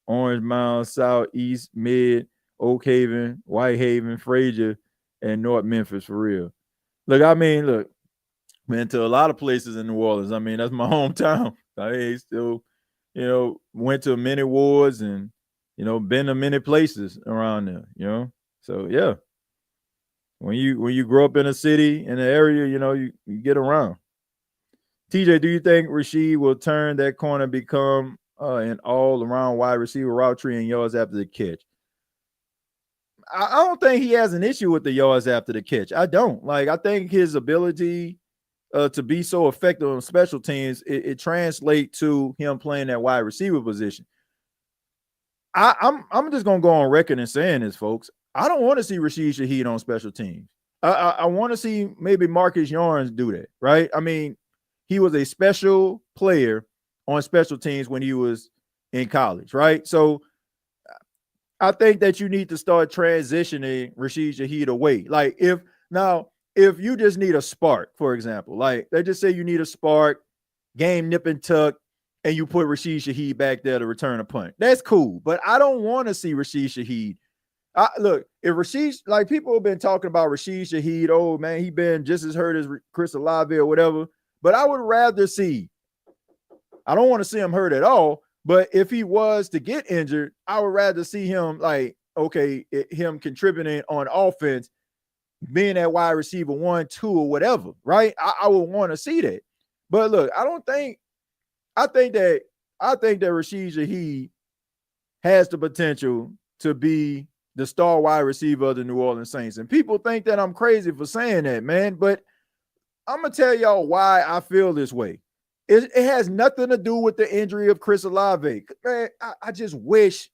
Orange Mound, South, East, Mid, Oak Haven, Whitehaven, Frazier, and North Memphis for real. Look, been to a lot of places in New Orleans. I mean, that's my hometown. I still, went to many wars and, been to many places around there, So yeah. When you grow up in a city, in an area, you get around. TJ, do you think Rasheed will turn that corner, become an all-around wide receiver route tree and yards after the catch? I don't think he has an issue with the yards after the catch. I don't. I think his ability to be so effective on special teams, it translates to him playing that wide receiver position. I'm just gonna go on record and saying this, folks. I don't want to see Rashid Shaheed on special teams. I want to see maybe Marcus Yarns do that, right? I mean, he was a special player on special teams when he was in college, right? So I think that you need to start transitioning Rashid Shaheed away. If you just need a spark, for example, like they just say you need a spark, game nip and tuck, and you put Rashid Shaheed back there to return a punt. That's cool, but I don't want to see Rashid Shaheed. Look, if Rashid, like people have been talking about Rashid Shaheed, oh man, he been just as hurt as Chris Olave or whatever, but I would rather see, I don't want to see him hurt at all, but if he was to get injured, I would rather see him him contributing on offense, being that wide receiver 1, 2, or whatever, right? I would want to see that. But look, I think that Rashid Shaheed has the potential to be the star wide receiver of the New Orleans Saints. And people think that I'm crazy for saying that, man. But I'm going to tell y'all why I feel this way. It has nothing to do with the injury of Chris Olave. Man, I just wish,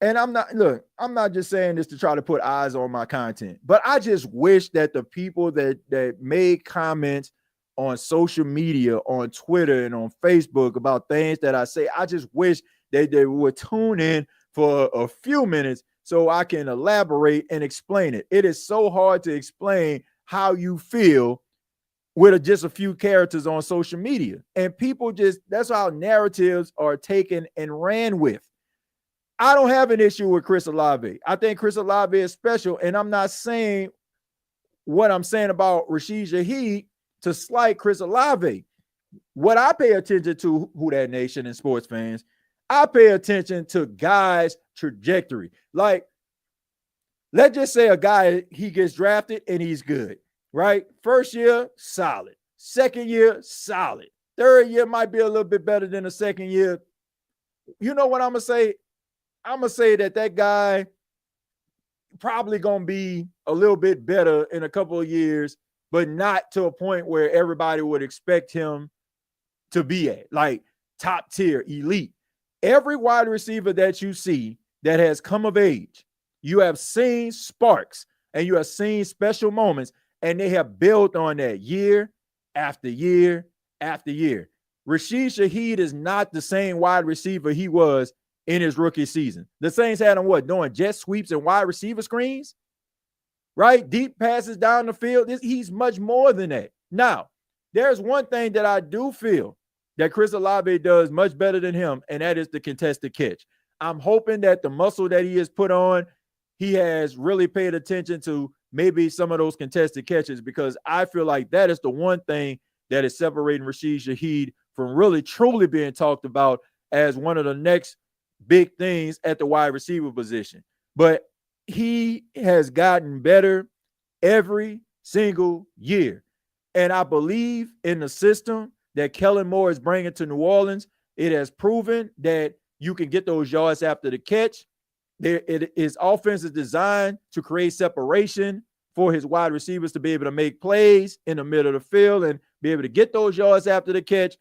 and I'm not just saying this to try to put eyes on my content, but I just wish that the people that made comments on social media, on Twitter and on Facebook about things that I say, I just wish they would tune in for a few minutes so I can elaborate and explain it. It is so hard to explain how you feel with just a few characters on social media. And people that's how narratives are taken and ran with. I don't have an issue with Chris Olave. I think Chris Olave is special. And I'm not saying what I'm saying about Rashid Shaheed to slight Chris Olave. What I pay attention to, Who That Nation and sports fans, I pay attention to guys' trajectory. Like, let's just say a guy, he gets drafted and he's good, right? First year, solid. Second year, solid. Third year might be a little bit better than the second year. You know what I'm going to say? I'm going to say that guy probably going to be a little bit better in a couple of years, but not to a point where everybody would expect him to be at, like top tier, elite. Every wide receiver that you see that has come of age, you have seen sparks and you have seen special moments, and they have built on that year after year after year. Rashid Shaheed is not the same wide receiver he was in his rookie season. The Saints had him doing jet sweeps and wide receiver screens, right? Deep passes down the field. He's much more than that. Now, there's one thing that I do feel that Chris Olave does much better than him, and that is the contested catch. I'm hoping that the muscle that he has put on, he has really paid attention to maybe some of those contested catches, because I feel like that is the one thing that is separating Rashid Shaheed from really truly being talked about as one of the next big things at the wide receiver position. But he has gotten better every single year. And I believe in the system that Kellen Moore is bringing to New Orleans. It has proven that you can get those yards after the catch. His offense is designed to create separation for his wide receivers to be able to make plays in the middle of the field and be able to get those yards after the catch.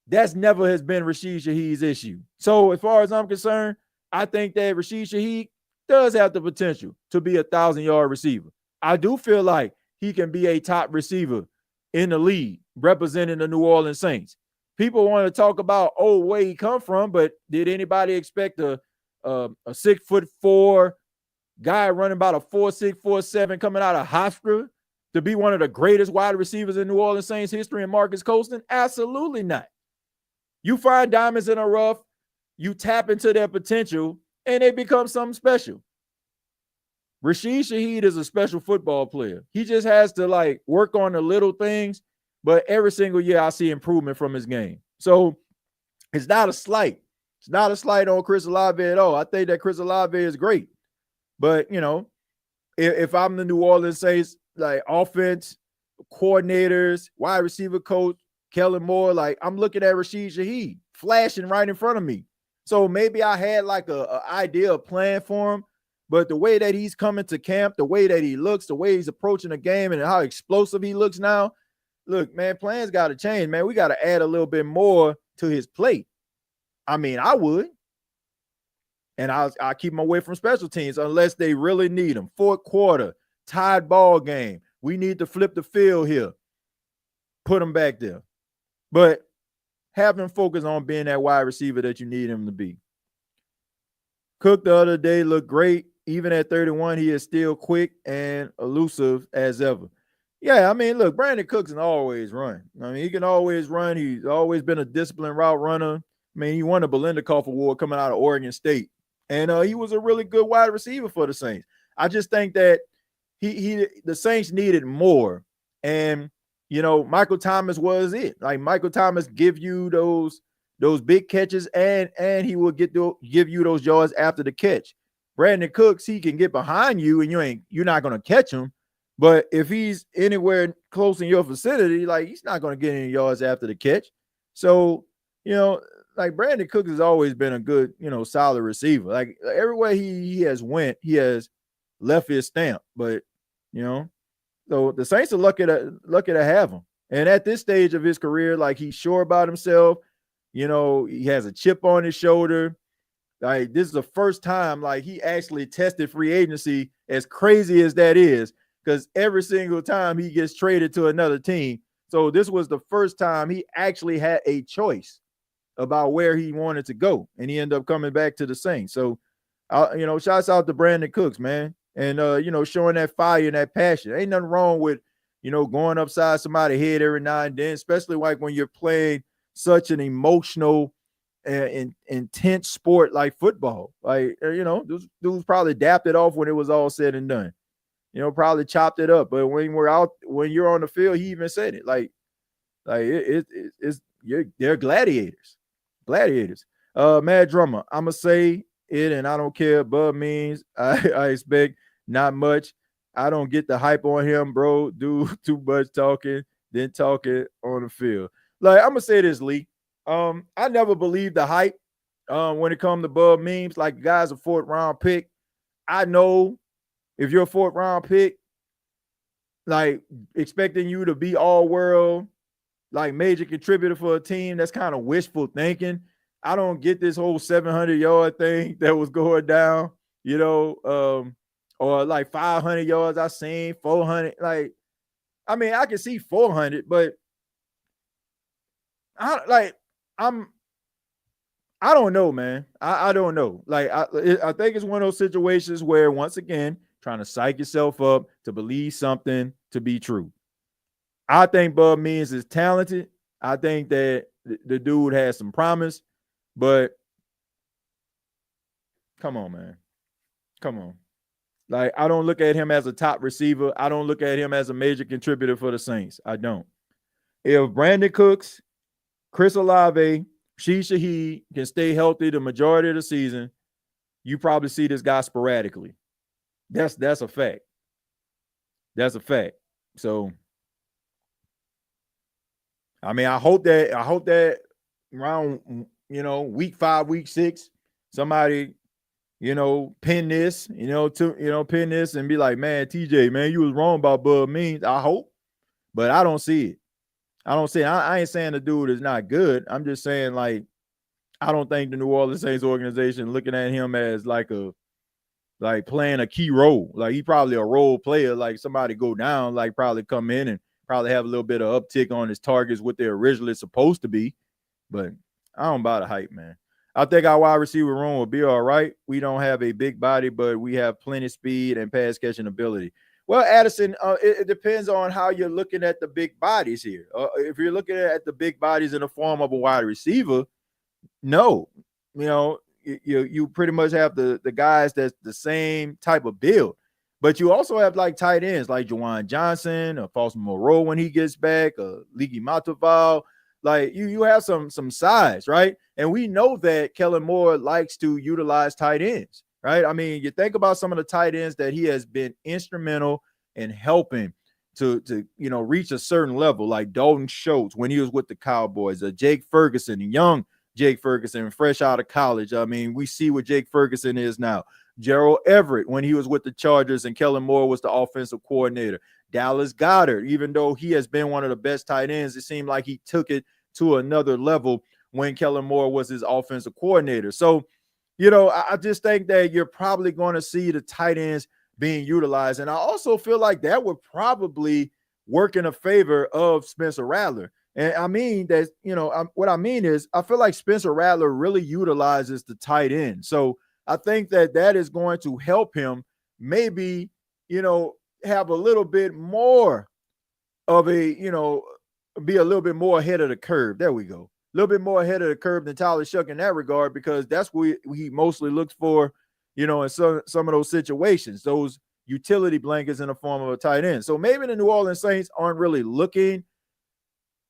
That's never has been Rashid Shaheed's issue. So as far as I'm concerned, I think that Rashid Shaheed does have the potential to be a 1,000-yard receiver. I do feel like he can be a top receiver in the league representing the New Orleans Saints. People want to talk about, where he come from, but did anybody expect a 6'4" guy running about a 4'6", 4'7" coming out of Hofstra to be one of the greatest wide receivers in New Orleans Saints history in Marcus Colston? Absolutely not. You find diamonds in the rough, you tap into their potential, and they become something special. Rashid Shaheed is a special football player. He just has to work on the little things, but every single year I see improvement from his game. So it's not a slight. It's not a slight on Chris Olave at all. I think that Chris Olave is great. But, if I'm the New Orleans Saints, offense, coordinators, wide receiver coach, Kellen Moore, I'm looking at Rashid Shaheed flashing right in front of me. So maybe I had a idea, a plan for him, but the way that he's coming to camp, the way that he looks, the way he's approaching the game and how explosive he looks now, look, man, plans got to change, man. We got to add a little bit more to his plate. I mean, I would. And I'll keep him away from special teams unless they really need him. Fourth quarter, tied ball game. We need to flip the field here. Put him back there. But have him focus on being that wide receiver that you need him to be. Cook the other day looked great. Even at 31, he is still quick and elusive as ever. Yeah, I mean, look, Brandon Cooks can always run. I mean, he can always run. He's always been a disciplined route runner. I mean, he won a Belindakoff Award coming out of Oregon State. And he was a really good wide receiver for the Saints. I just think that the Saints needed more. And, Michael Thomas was it. Michael Thomas give you those big catches and he will give you those yards after the catch. Brandon Cooks, he can get behind you and you're not going to catch him. But if he's anywhere close in your vicinity, he's not going to get any yards after the catch. So, like Brandon Cooks has always been a good, solid receiver. Like everywhere he has went, he has left his stamp. But so the Saints are lucky to have him. And at this stage of his career, like he's sure about himself. He has a chip on his shoulder. Like this is the first time like he actually tested free agency, as crazy as that is, because every single time he gets traded to another team. So this was the first time he actually had a choice about where he wanted to go, and he ended up coming back to the Saints. So, shouts out to Brandon Cooks, man, and showing that fire and that passion. Ain't nothing wrong with going upside somebody's head every now and then, especially like when you're playing such an emotional and intense sport like football. Like those dudes probably dapped it off when it was all said and done. Probably chopped it up. But when you're on the field, he even said it. They're gladiators. Mad Drummer, I'ma say it, and I don't care. Bub means I expect not much. I don't get the hype on him, bro. Do too much talking, then talking on the field. Like I'm gonna say this, Lee. I never believed the hype when it comes to Bub memes. Like, guy's a 4th round pick. I know if you're a 4th round pick, like expecting you to be all world, like major contributor for a team, that's kind of wishful thinking. I don't get this whole 700-yard thing that was going down, or like 500 yards. I seen 400. Like, I mean, I can see 400, but I don't know, man. I don't know. Like, I think it's one of those situations where, once again, trying to psych yourself up to believe something to be true. I think Bub Means is talented. I think that the dude has some promise, but come on, man. Come on. Like, I don't look at him as a top receiver. I don't look at him as a major contributor for the Saints. I don't. If Brandon Cooks, Chris Olave, Rashid Shaheed can stay healthy the majority of the season, you probably see this guy sporadically. That's a fact. That's a fact. So, I mean, I hope that around, week 5, week 6, somebody, pin this, pin this and be like, man, TJ, man, you was wrong about Bub Means. I hope, but I don't see it. I ain't saying the dude is not good. I'm just saying, like, I don't think the New Orleans Saints organization looking at him as like playing a key role. Like, he probably a role player, like somebody go down, like probably come in and probably have a little bit of uptick on his targets, what they're originally supposed to be. But I don't buy the hype, man. I think our wide receiver room will be all right. We don't have a big body, but we have plenty of speed and pass catching ability. Well, Addison, it depends on how you're looking at the big bodies here. If you're looking at the big bodies in the form of a wide receiver, no. You pretty much have the guys that's the same type of build. But you also have like tight ends like Juwan Johnson or Foster Moreau when he gets back, Ligi Mataval. Like you have some size, right? And we know that Kellen Moore likes to utilize tight ends, right? I mean, you think about some of the tight ends that he has been instrumental in helping to reach a certain level, like Dalton Schultz when he was with the Cowboys, Jake Ferguson, young Jake Ferguson, fresh out of college. I mean, we see what Jake Ferguson is now. Gerald Everett when he was with the Chargers and Kellen Moore was the offensive coordinator. Dallas Goedert, even though he has been one of the best tight ends, it seemed like he took it to another level when Kellen Moore was his offensive coordinator. So, I just think that you're probably going to see the tight ends being utilized. And I also feel like that would probably work in a favor of Spencer Rattler. And I mean that, what I mean is I feel like Spencer Rattler really utilizes the tight end. So I think that is going to help him maybe, have a little bit more of a, be a little bit more ahead of the curve. There we go. A little bit more ahead of the curve than Tyler Shuck in that regard, because that's what he mostly looks for, in some of those situations, those utility blankets in the form of a tight end. So maybe the New Orleans Saints aren't really looking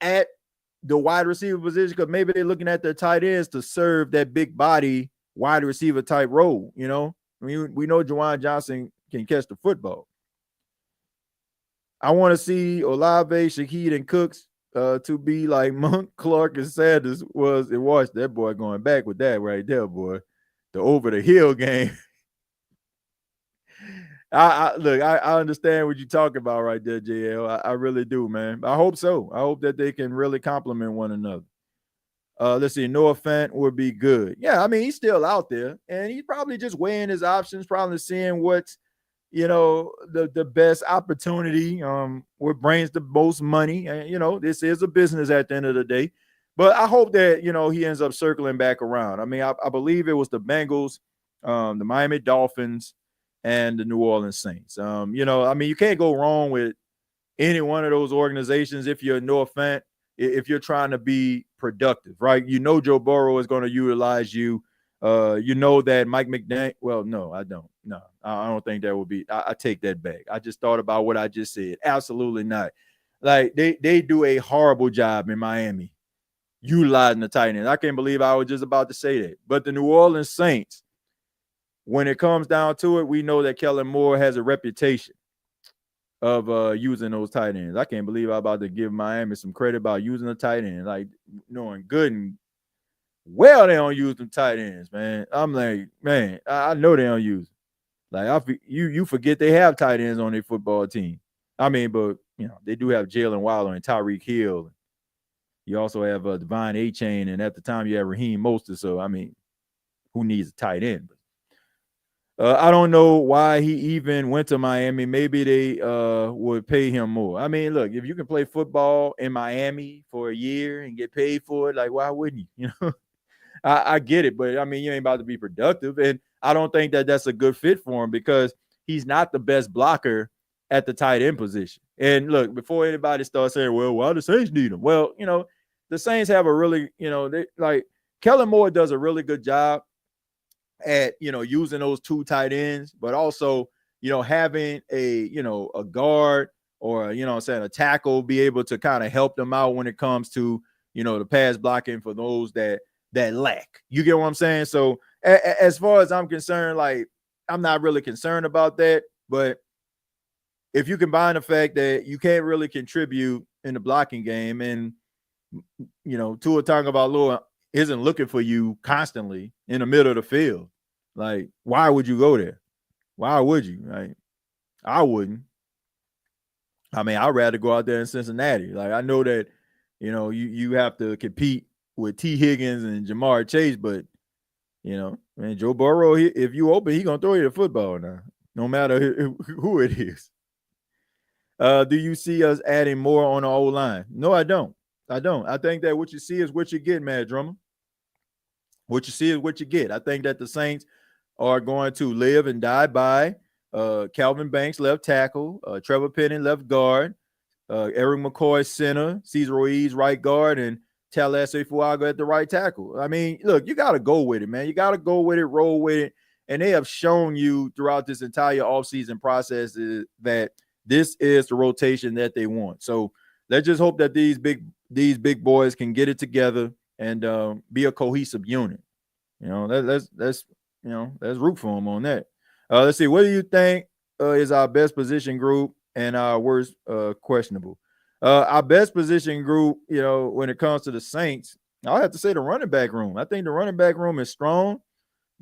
at the wide receiver position because maybe they're looking at their tight ends to serve that big body wide receiver type role. We know Juwan Johnson can catch the football. I want to see Olave, Shaheed, and Cooks to be like Monk, Clark, and Sanders was in Washington. That boy going back with that right there, boy. The over the hill game. I understand what you're talking about right there, JL. I really do, man. I hope so. I hope that they can really complement one another. Let's see, Noah Fant would be good. Yeah, I mean, he's still out there, and he's probably just weighing his options, probably seeing what's, the best opportunity, what brings the most money. And, this is a business at the end of the day. But I hope that, he ends up circling back around. I mean, I believe it was the Bengals, the Miami Dolphins, and the New Orleans Saints. I mean, you can't go wrong with any one of those organizations if you're Noah Fant, if you're trying to be productive, right? Joe Burrow is going to utilize you. That Mike McDaniel. Well, no, I don't. No, I don't think that would be. I take that back. I just thought about what I just said. Absolutely not. Like they do a horrible job in Miami utilizing the tight end. I can't believe I was just about to say that. But the New Orleans Saints, when it comes down to it, we know that Kellen Moore has a reputation of using those tight ends. I can't believe I'm about to give Miami some credit about using the tight end, like knowing good and well they don't use them tight ends, man. I'm like, man, I know they don't use them. Like you forget they have tight ends on their football team. I mean, but they do have Jalen Wilder and Tyreek Hill. You also have Devon A-Chain, and at the time you have Raheem Mostert. So I mean, who needs a tight end? I don't know why he even went to Miami. Maybe they would pay him more. I mean, look, if you can play football in Miami for a year and get paid for it, like, why wouldn't you? I get it, but I mean, you ain't about to be productive. And I don't think that that's a good fit for him because he's not the best blocker at the tight end position. And look, before anybody starts saying, well, why the Saints need him? Well, the Saints have a really, Kellen Moore does a really good job at using those two tight ends, but also having a guard or a tackle be able to kind of help them out when it comes to the pass blocking for those that lack. You get what I'm saying? So as far as I'm concerned, like, I'm not really concerned about that. But if you combine the fact that you can't really contribute in the blocking game, and Tua Tagovailoa isn't looking for you constantly in the middle of the field, like, why would you go there? Why would you? Like, I wouldn't. I mean, I'd rather go out there in Cincinnati. Like, I know that you have to compete with T. Higgins and Jamar Chase, but man, Joe Burrow, if you open, he gonna throw you the football now, no matter who it is. Do you see us adding more on the O-line? No, I don't. I think that what you see is what you get, Matt Drummer. What you see is what you get. I think that the Saints are going to live and die by Calvin Banks, left tackle, Trevor Penning, left guard, Eric McCoy, center, Cesar Ruiz, right guard, and Talese Fuaga at the right tackle. I mean, look, you got to go with it, man. You got to go with it, roll with it. And they have shown you throughout this entire offseason process that this is the rotation that they want. So let's just hope that these big boys can get it together and be a cohesive unit. Let's root for them on that. Let's see. What do you think is our best position group and our worst questionable? Our best position group, when it comes to the Saints, I'll have to say the running back room. I think the running back room is strong.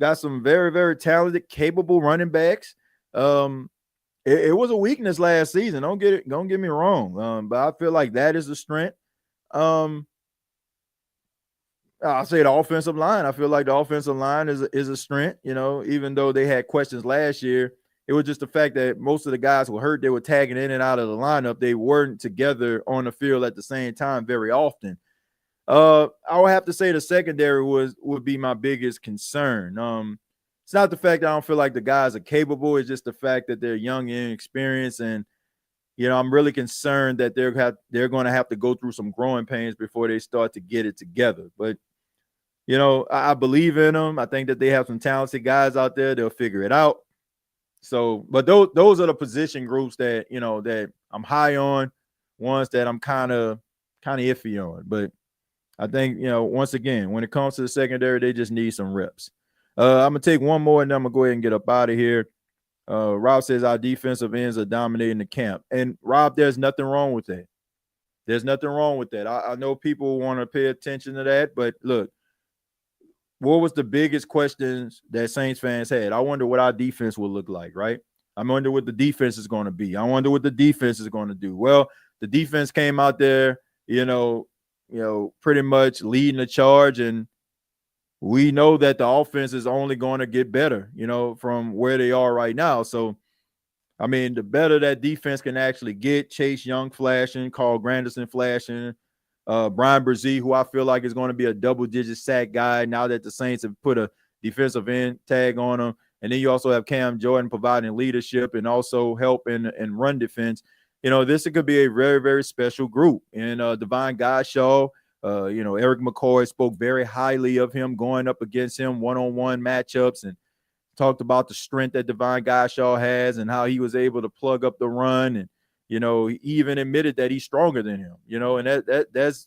Got some very, very talented, capable running backs. It was a weakness last season. Don't get me wrong. But I feel like that is a strength. I'll say the offensive line. I feel like the offensive line is a strength. Even though they had questions last year, it was just the fact that most of the guys were hurt. They were tagging in and out of the lineup. They weren't together on the field at the same time very often. I would have to say the secondary would be my biggest concern. It's not the fact that I don't feel like the guys are capable. It's just the fact that they're young and inexperienced. And, I'm really concerned that they're going to have to go through some growing pains before they start to get it together. But, I believe in them. I think that they have some talented guys out there. They'll figure it out. So, but those are the position groups that, that I'm high on, ones that I'm kind of iffy on. But I think, once again, when it comes to the secondary, they just need some reps. I'm going to take one more, and then I'm going to go ahead and get up out of here. Rob says our defensive ends are dominating the camp. And, Rob, there's nothing wrong with that. There's nothing wrong with that. I know people want to pay attention to that, but look, what was the biggest questions that Saints fans had? I wonder what our defense will look like, right? I wonder what the defense is going to be. I wonder what the defense is going to do. Well, the defense came out there, pretty much leading the charge, and we know that the offense is only going to get better, from where they are right now. So, I mean, the better that defense can actually get, Chase Young flashing, Carl Granderson flashing, Brian Brzee, who I feel like is going to be a double-digit sack guy now that the Saints have put a defensive end tag on him. And then you also have Cam Jordan providing leadership and also help in run defense. This could be a very, very special group. And Devon Godshaw, Eric McCoy spoke very highly of him going up against him one-on-one matchups and talked about the strength that Devon Godshaw has and how he was able to plug up the run. And, he even admitted that he's stronger than him, and that's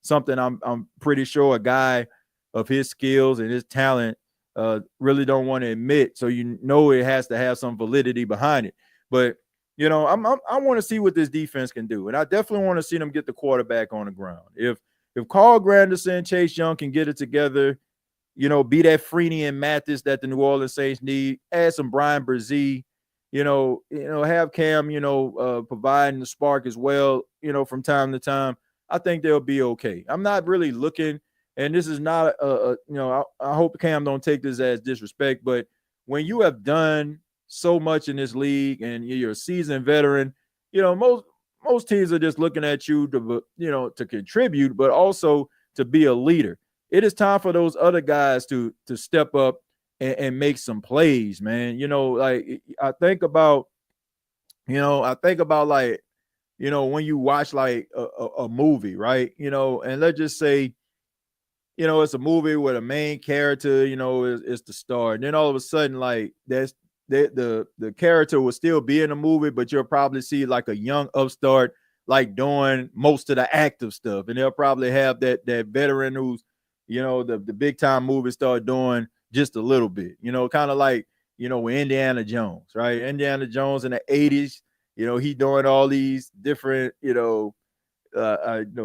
something I'm pretty sure a guy of his skills and his talent really don't want to admit. So, it has to have some validity behind it. But, I want to see what this defense can do. And I definitely want to see them get the quarterback on the ground. If Carl Granderson, Chase Young can get it together, be that Freeney and Mathis that the New Orleans Saints need, add some Brian Brzee, have Cam, providing the spark as well, from time to time. I think they'll be okay. I'm not really looking, and this is not I hope Cam don't take this as disrespect, but when you have done so much in this league and you're a seasoned veteran, most teams are just looking at you to contribute, but also to be a leader. It is time for those other guys to step up and make some plays, man. I think about like, when you watch like a movie, right? And let's just say, it's a movie where the main character, is the star. And then all of a sudden, like the character will still be in the movie, but you'll probably see like a young upstart, like doing most of the active stuff. And they'll probably have that veteran who's, the big time movie star doing just a little bit, kind of like, with Indiana Jones, right? Indiana Jones in the 80s, he doing all these different,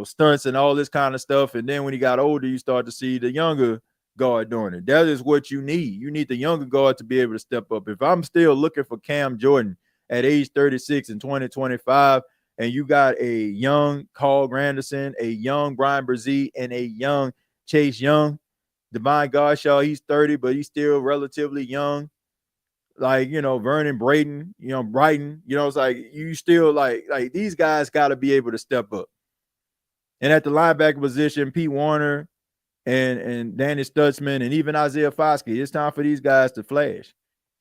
stunts and all this kind of stuff. And then when he got older, you start to see the younger guard doing it. That is what you need. You need the younger guard to be able to step up. If I'm still looking for Cam Jordan at age 36 in 2025, and you got a young Carl Granderson, a young Brian Brzee, and a young Chase Young, Devon Godshaw, he's 30, but he's still relatively young. Like, Vernon Brighton, it's like you still like these guys got to be able to step up. And at the linebacker position, Pete Warner and Danny Stutzman and even Isaiah Foskey, it's time for these guys to flash.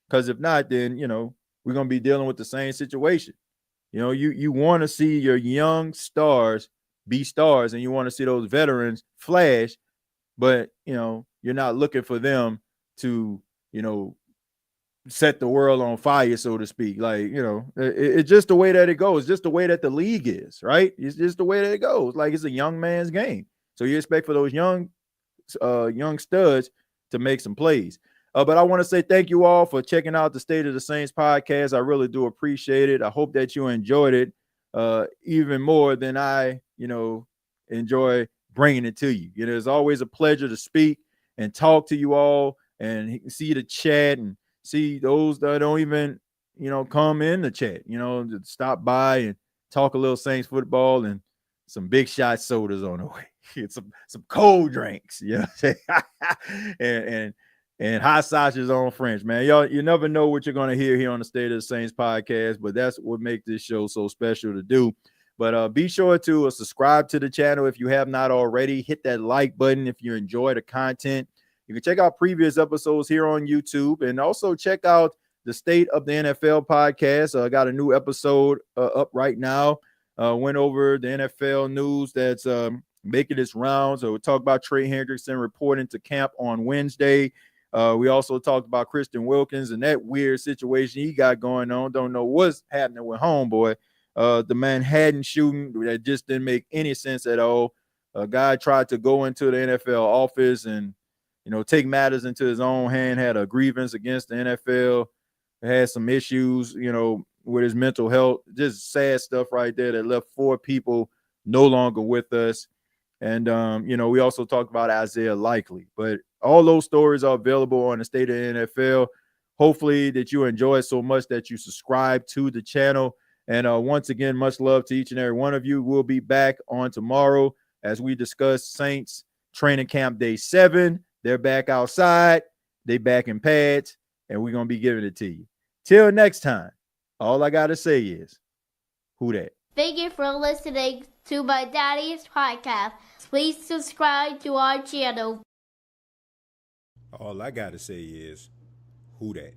Because if not, then, we're going to be dealing with the same situation. You want to see your young stars be stars, and you want to see those veterans flash, but, you're not looking for them to, set the world on fire, so to speak. Like, it's just the way that it goes. It's just the way that the league is, right? It's just the way that it goes. Like, it's a young man's game. So you expect for those young studs to make some plays. But I want to say thank you all for checking out the State of the Saints podcast. I really do appreciate it. I hope that you enjoyed it even more than I, enjoy bringing it to you. It's always a pleasure to speak and talk to you all and see the chat and see those that don't even, come in the chat, to stop by and talk a little Saints football and some big shot sodas on the way. Get some cold drinks, and hot sausages on French, man. Y'all, you never know what you're going to hear here on the State of the Saints podcast, but that's what makes this show so special to do. But be sure to subscribe to the channel if you have not already. Hit that like button if you enjoy the content. You can check out previous episodes here on YouTube, and also check out the State of the NFL podcast. I got a new episode up right now. Went over the NFL news that's making its rounds. So we talked about Trey Hendrickson reporting to camp on Wednesday. We also talked about Christian Wilkins and that weird situation he got going on. Don't know what's happening with homeboy. The Manhattan shooting that just didn't make any sense at all. A guy tried to go into the NFL office and, take matters into his own hand, had a grievance against the NFL, had some issues, with his mental health. Just sad stuff right there that left 4 people no longer with us. And, we also talked about Isaiah Likely. But all those stories are available on the State of the NFL. Hopefully that you enjoy it so much that you subscribe to the channel. And once again, much love to each and every one of you. We'll be back on tomorrow as we discuss Saints training camp day 7. They're back outside. They back in pads. And we're going to be giving it to you. Till next time, all I got to say is, who that? Thank you for listening to my daddy's podcast. Please subscribe to our channel. All I gotta say is, who that?